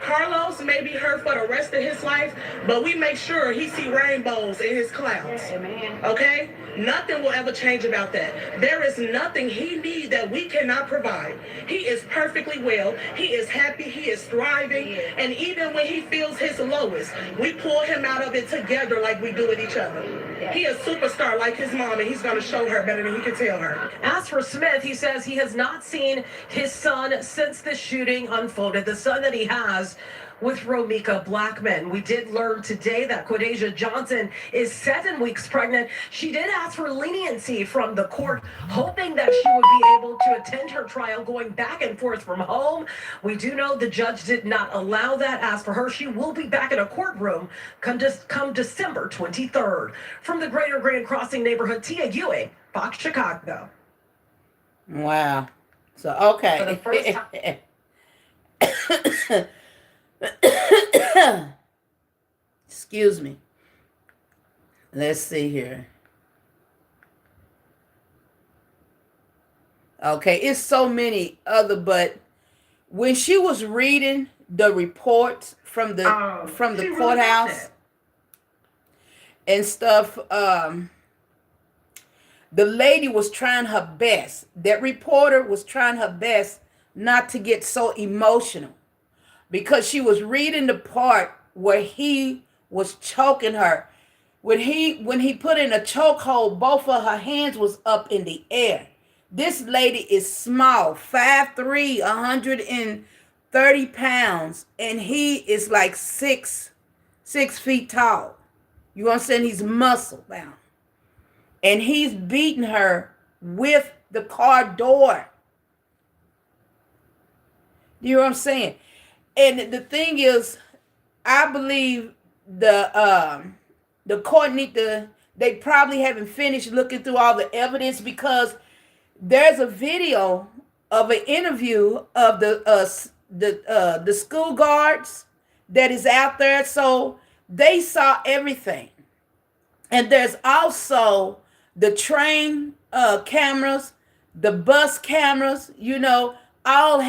Carlos may be hurt for the rest of his life, but we make sure he see rainbows in his clouds. Amen. Okay? Nothing will ever change about that. There is nothing he needs that we cannot provide. He is perfectly well. He is happy. He is thriving. And even when he feels his lowest, we pull him out of it together like we do with each other. He is a superstar like his mom, and he's going to show her better than he can tell her. As for Smith, he says he has not seen his son since the shooting unfolded. The son that he has was with Romika Blackman. We did learn today that Quadasia Johnson is 7 weeks pregnant. She did ask for leniency from the court, hoping that she would be able to attend her trial going back and forth from home. We do know the judge did not allow that. As for her, she will be back in a courtroom come December 23rd. From the Greater Grand Crossing neighborhood, Tia Ewing, Fox Chicago. Wow. So, okay. For the first time. Excuse me. Let's see here. Okay, it's so many other, but when she was reading the reports from the courthouse and stuff, the lady was trying her best. That reporter was trying her best not to get so emotional, because she was reading the part where he was choking her. When he put in a chokehold, both of her hands was up in the air. This lady is small, 5'3", 130 pounds, and he is like 6 feet tall. You understand? He's muscle bound. And he's beating her with the car door. You know what I'm saying? And the thing is, I believe the court they probably haven't finished looking through all the evidence, because there's a video of an interview of the school guards that is out there. So they saw everything. And there's also the train cameras, the bus cameras, all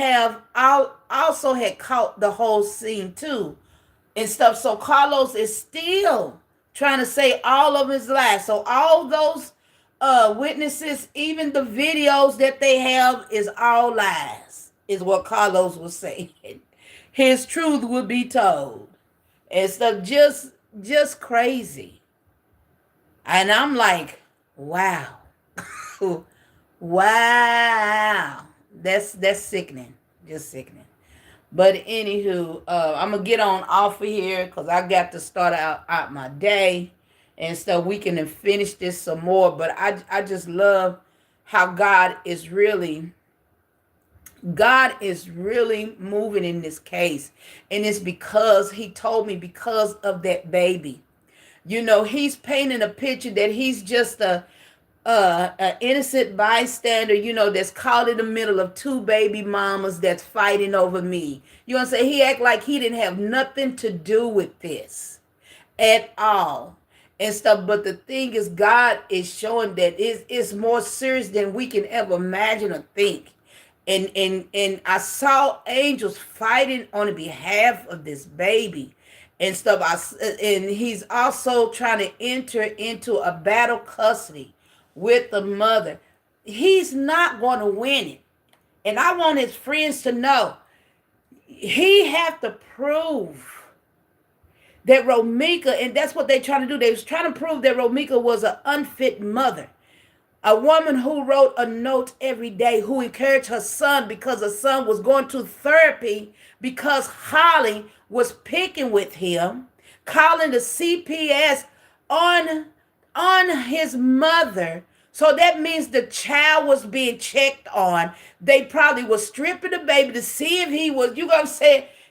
also had caught the whole scene too and stuff. So Carlos is still trying to say all of his lies. So all those witnesses, even the videos that they have, is all lies, is what Carlos was saying. His truth would be told and stuff. Just crazy. And I'm like, wow. Wow. That's sickening. Just sickening. But anywho, I'm gonna get on off of here because I got to start out my day and stuff. We can finish this some more. But I just love how God is really moving in this case. And it's because he told me, because of that baby. He's painting a picture that he's just a innocent bystander, that's caught in the middle of two baby mamas that's fighting over me. You know what I'm saying? He act like he didn't have nothing to do with this at all and stuff. But the thing is, God is showing that it's more serious than we can ever imagine or think. And I saw angels fighting on behalf of this baby and stuff. And he's also trying to enter into a battle custody with the mother. He's not going to win it. And I want his friends to know, he have to prove that Romika, and that's what they're trying to do. They was trying to prove that Romika was an unfit mother. A woman who wrote a note every day, who encouraged her son because her son was going to therapy because Holly was picking with him, calling the CPS on his mother. So that means the child was being checked on. They probably was stripping the baby to see if he was,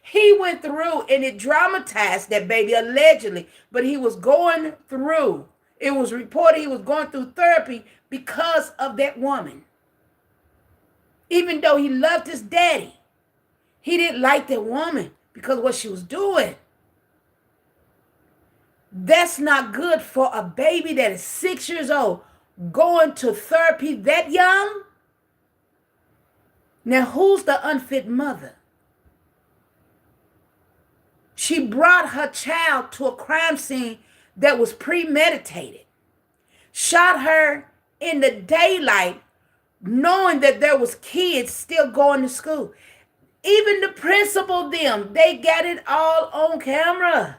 he went through, and it dramatized that baby allegedly, but he was going through. It was reported he was going through therapy because of that woman. Even though he loved his daddy, he didn't like that woman because of what she was doing. That's not good for a baby that is 6 years old going to therapy that young. Now, who's the unfit mother? She brought her child to a crime scene that was premeditated, shot her in the daylight, knowing that there was kids still going to school. Even the principal, they got it all on camera.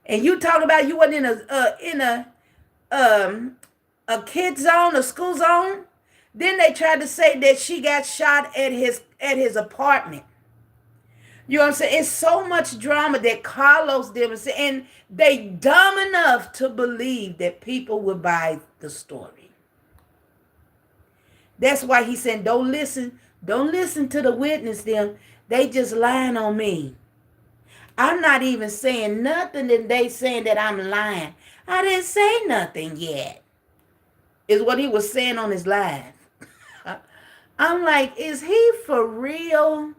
And you talk about you wasn't in a kid zone, a school zone. Then they tried to say that she got shot at his apartment. You know what I'm saying? It's so much drama that Carlos did, and they dumb enough to believe that people will buy the story. That's why he said, don't listen to the witness them. They just lying on me. I'm not even saying nothing and they saying that I'm lying. I didn't say nothing yet. Is what he was saying on his live. I'm like, is he for real?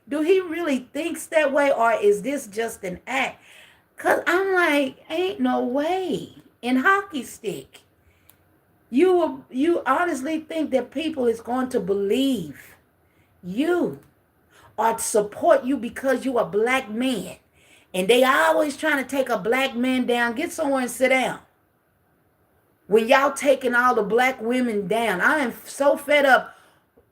Do he really thinks that way, or is this just an act? Because I'm like, ain't no way. In hockey stick, you honestly think that people is going to believe you or support you because you a black man, and they always trying to take a black man down? Get somewhere and sit down. When y'all taking all the black women down, I am so fed up.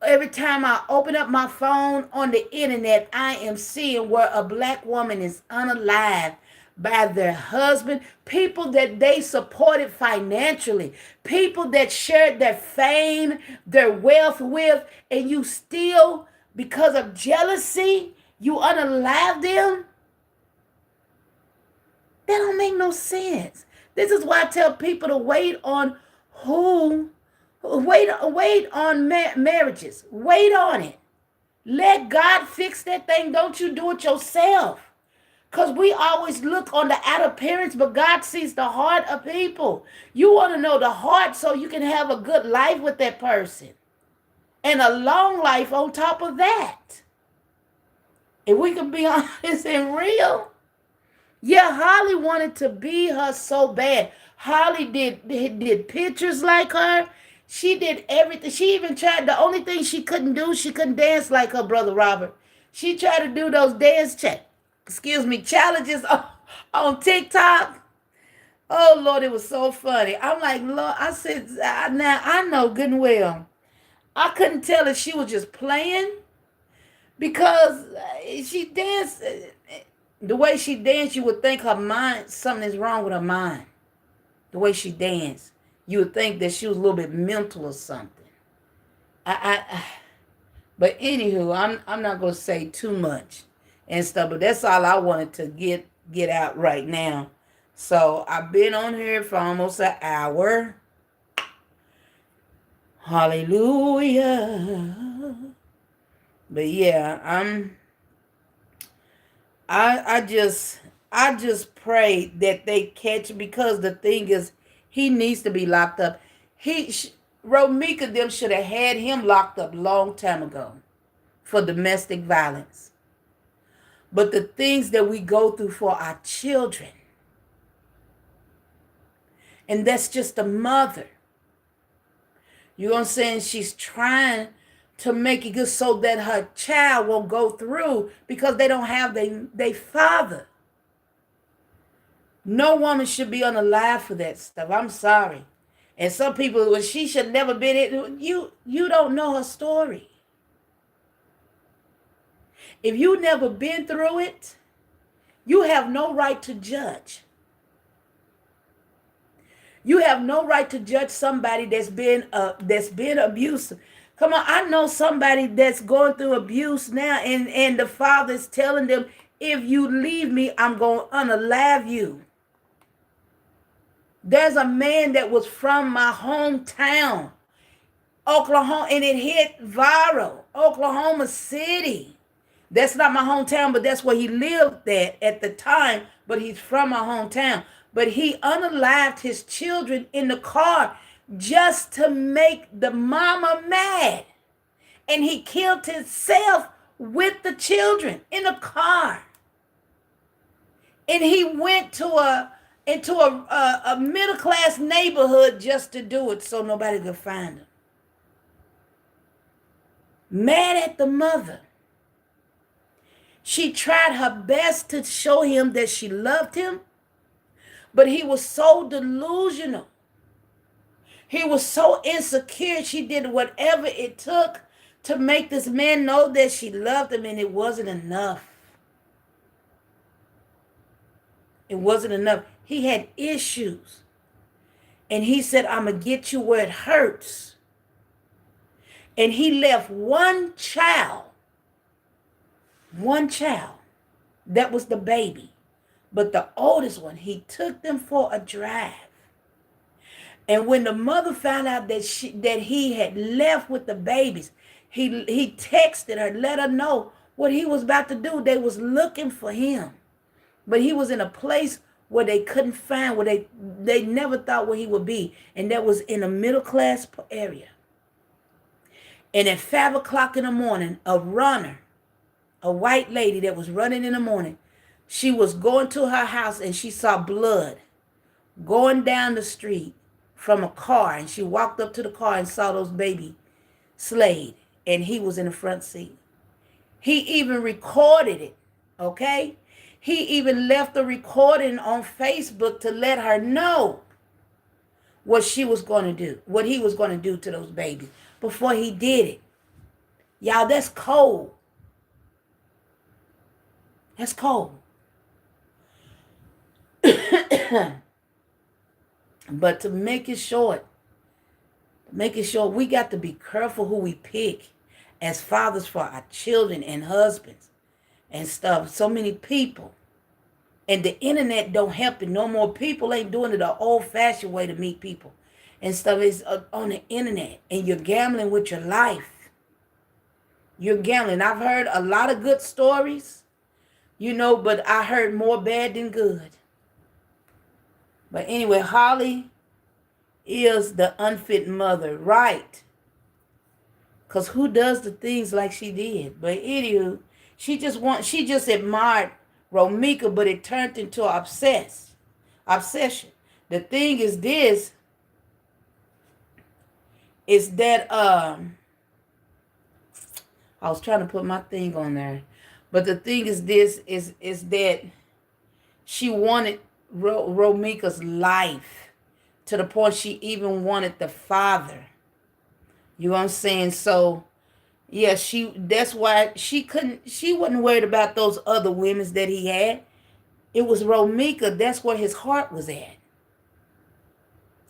Every time I open up my phone on the internet, I am seeing where a black woman is unalived by their husband, people that they supported financially, people that shared their fame, their wealth with, and you still, because of jealousy, you unalive them? That don't make no sense. This is why I tell people to wait on marriages. Wait on it. Let God fix that thing. Don't you do it yourself. Because we always look on the outer appearance, but God sees the heart of people. You want to know the heart so you can have a good life with that person. And a long life on top of that. If we can be honest and real. Yeah, Holly wanted to be her so bad. Holly did pictures like her. She did everything. She even tried, the only thing she couldn't do, she couldn't dance like her brother Robert. She tried to do those challenges on TikTok. Oh, Lord, it was so funny. I'm like, Lord, I said, now I know good and well. I couldn't tell if she was just playing because she danced. The way she danced, you would think her mind, something is wrong with her mind. The way she danced. You would think that she was a little bit mental or something. But anywho, I'm not gonna say too much and stuff. But that's all I wanted to get out right now. So I've been on here for almost an hour. Hallelujah. But yeah, I just pray that they catch, because the thing is, he needs to be locked up. Romika them should have had him locked up long time ago for domestic violence. But the things that we go through for our children, and that's just a mother. You know what I'm saying? She's trying to make it good so that her child won't go through because they don't have their father. No woman should be unalive for that stuff. I'm sorry. And some people, well, she should never been in. You don't know her story. If you never been through it, you have no right to judge. You have no right to judge somebody that's been abusive. Come on, I know somebody that's going through abuse now, and the father's telling them, if you leave me, I'm going to unalive you. There's a man that was from my hometown, Oklahoma, and it hit viral, Oklahoma City. That's not my hometown, but that's where he lived at the time, but he's from my hometown. But he unalived his children in the car just to make the mama mad. And he killed himself with the children in a car. And he went into a middle-class neighborhood just to do it so nobody could find him. Mad at the mother. She tried her best to show him that she loved him, but he was so delusional. He was so insecure. She did whatever it took to make this man know that she loved him, and it wasn't enough. It wasn't enough. He had issues. And he said, I'm going to get you where it hurts. And he left one child one child. That was the baby. But the oldest one, he took them for a drive. And when the mother found out that he had left with the babies, he texted her, let her know what he was about to do. They was looking for him. But he was in a place where they couldn't find, where they never thought where he would be. And that was in a middle class area. And at 5 o'clock in the morning, a runner, a white lady that was running in the morning, she was going to her house and she saw blood going down the street from a car. And she walked up to the car and saw those baby Slade. And he was in the front seat. He even recorded it, okay? He even left a recording on Facebook to let her know what she was going to do, what he was going to do to those babies before he did it. Y'all, that's cold. That's cold. But to make it short, we got to be careful who we pick as fathers for our children and husbands and stuff. So many people. And the internet don't help it no more. People ain't doing it the old-fashioned way to meet people and stuff. It's on the internet. And you're gambling with your life. You're gambling. I've heard a lot of good stories, but I heard more bad than good. But anyway, Holly is the unfit mother, right? Because who does the things like she did? But anywho, she just admired Romika, but it turned into an obsession. The thing is this, is that I was trying to put my thing on there, but the thing is this, is that she wanted Romika's life to the point she even wanted the father. You know what I'm saying? So yeah, that's why she wasn't worried about those other women that he had. It was Romika, that's where his heart was at.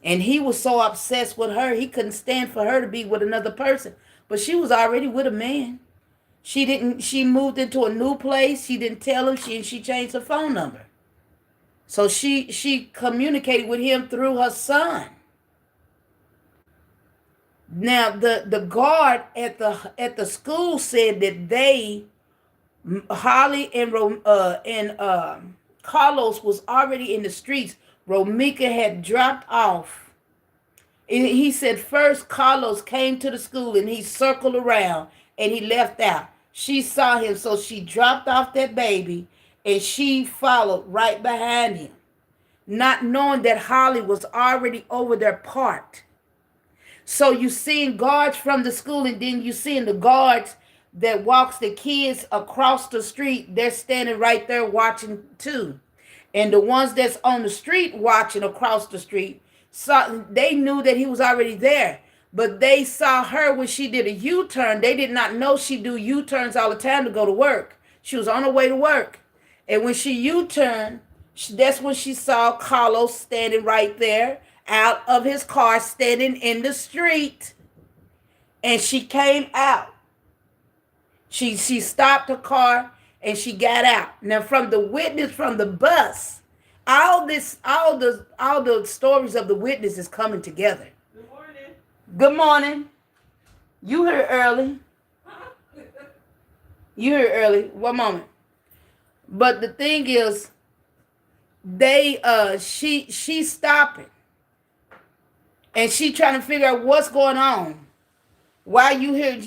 And he was so obsessed with her, he couldn't stand for her to be with another person. But she was already with a man. She moved into a new place. She didn't tell him, she changed her phone number. So she communicated with him through her son. Now the guard at the school said that Holly and Carlos was already in the streets. Romika had dropped off. He said first Carlos came to the school and he circled around and he left out. She saw him, so she dropped off that baby and she followed right behind him, not knowing that Holly was already over there parked. So you seeing guards from the school, and then you seeing the guards that walks the kids across the street. They're standing right there watching too. And the ones that's on the street watching across the street, they knew that he was already there. But they saw her when she did a U-turn. They did not know she do U-turns all the time to go to work. She was on her way to work. And when she U-turned, that's when she saw Carlos standing right there out of his car, standing in the street. And she came out. She stopped her car and she got out. Now from the witness from the bus, all the stories of the witness is coming together. Good morning. Good morning. You here early. You here early. One moment. But the thing is, she's stopping. And she trying to figure out what's going on. Why you here,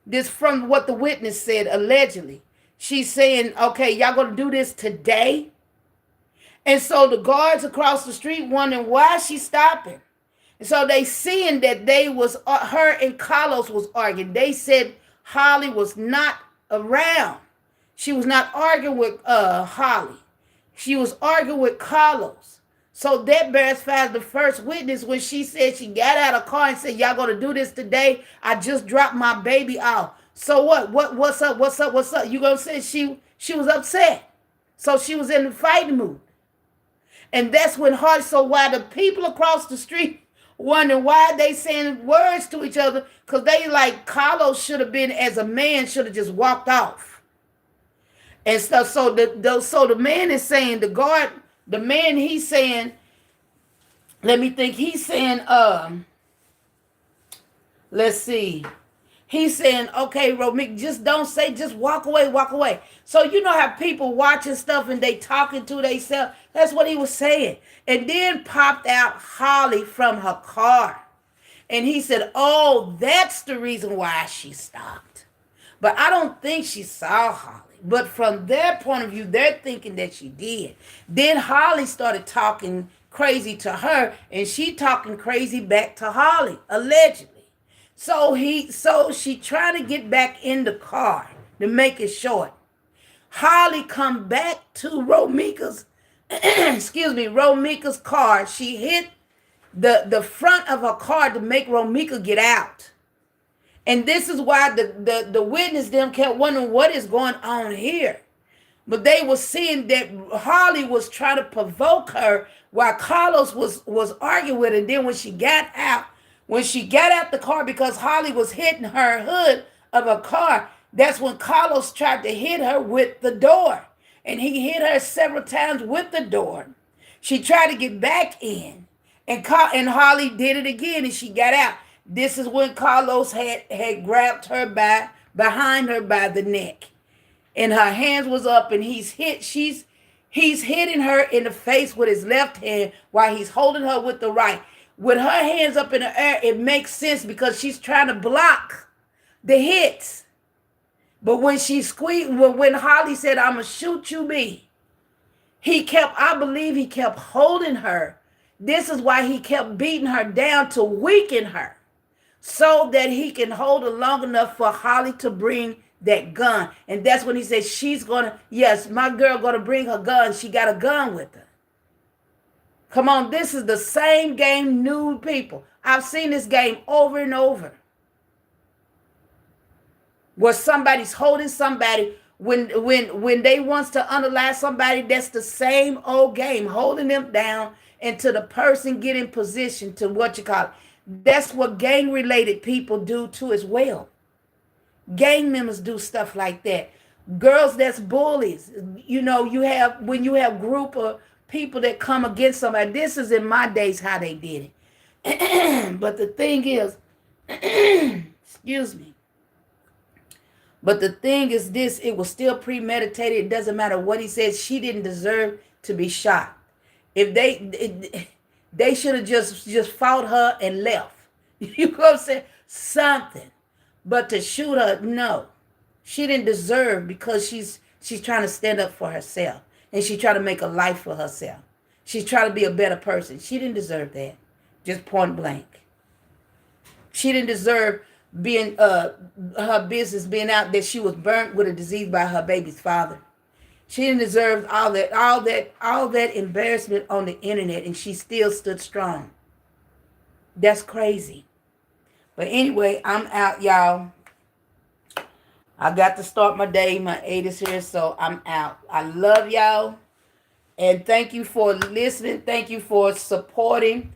this from what the witness said, allegedly. She's saying, okay, y'all going to do this today? And so the guards across the street wondering why she's stopping. And so they seeing that her and Carlos was arguing. They said Holly was not around. She was not arguing with Holly. She was arguing with Carlos. So that bears fast the first witness when she said she got out of the car and said, y'all going to do this today? I just dropped my baby off. So what? What's up? You going to say she was upset. So she was in the fighting mood. And that's when so why the people across the street wondering why they saying words to each other, because they like Carlos should have been, as a man, should have just walked off. and stuff. So the man is saying, the man, he's saying, let me think, he's saying, let's see. He's saying, okay, Romik, just don't say, just walk away, walk away. So you know how people watching stuff and they talking to themselves? That's what he was saying. And then popped out Holly from her car. And he said, oh, that's the reason why she stopped. But I don't think she saw Holly. But from their point of view, they're thinking that she did. Then Holly started talking crazy to her, and she talking crazy back to Holly, allegedly. So she trying to get back in the car, to make it short. Holly come back to Romika's, Romika's car. She hit the front of her car to make Romika get out. And this is why the witness them kept wondering what is going on here. But they were seeing that Holly was trying to provoke her while Carlos was arguing with her. And then when she got out the car, because Holly was hitting her hood of her car, that's when Carlos tried to hit her with the door. And he hit her several times with the door. She tried to get back in. And Holly did it again, and she got out. This is when Carlos had grabbed her behind her by the neck. And her hands was up, and he's hitting her in the face with his left hand while he's holding her with the right. With her hands up in the air, it makes sense because she's trying to block the hits. But when when Holly said, "I'm gonna shoot you, B," I believe he kept holding her. This is why he kept beating her down, to weaken her, so that he can hold her long enough for Holly to bring that gun. And that's when he said, my girl gonna bring her gun. She got a gun with her. Come on, this is the same game, new people. I've seen this game over and over. Where somebody's holding somebody when they wants to unalive somebody, that's the same old game, holding them down until the person get in position to That's what gang-related people do too as well. Gang members do stuff like that. Girls that's bullies. You know, when you have group of people that come against somebody. This is in my days how they did it. But the thing is, excuse me. But the thing is this, it was still premeditated. It doesn't matter what he said. She didn't deserve to be shot. If they should have just fought her and left. You know what I'm saying? Something. But to shoot her, no. She didn't deserve, because she's trying to stand up for herself. And she tried to make a life for herself. She's trying to be a better person. She didn't deserve that. Just point blank. She didn't deserve being her business being out, that she was burnt with a disease by her baby's father. She didn't deserve all that embarrassment on the internet, and she still stood strong. That's crazy. But anyway, I'm out, y'all. I got to start my day. My 8 is here, so I'm out. I love y'all. And thank you for listening. Thank you for supporting.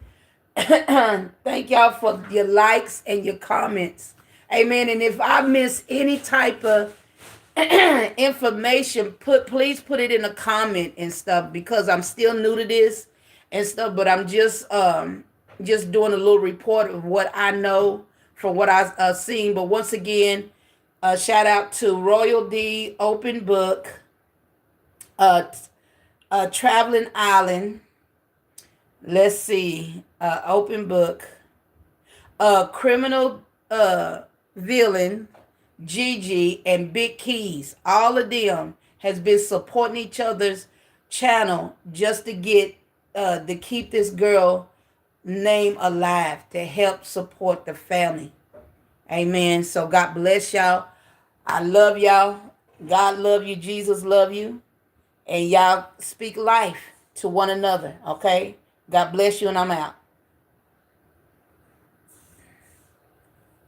Thank y'all for your likes and your comments. Amen. And if I miss any type of information, please put it in a comment and stuff, because I'm still new to this and stuff. But I'm just doing a little report of what I know from what I've seen. But once again, shout out to Royal D, Open Book, Traveling Island. Let's see, Open Book, Criminal Villain, Gigi, and Big Keys. All of them has been supporting each other's channel just to get to keep this girl name alive, to help support the family. Amen. So God bless y'all. I love y'all. God love you. Jesus love you. And y'all speak life to one another. Okay. God bless you, and I'm out.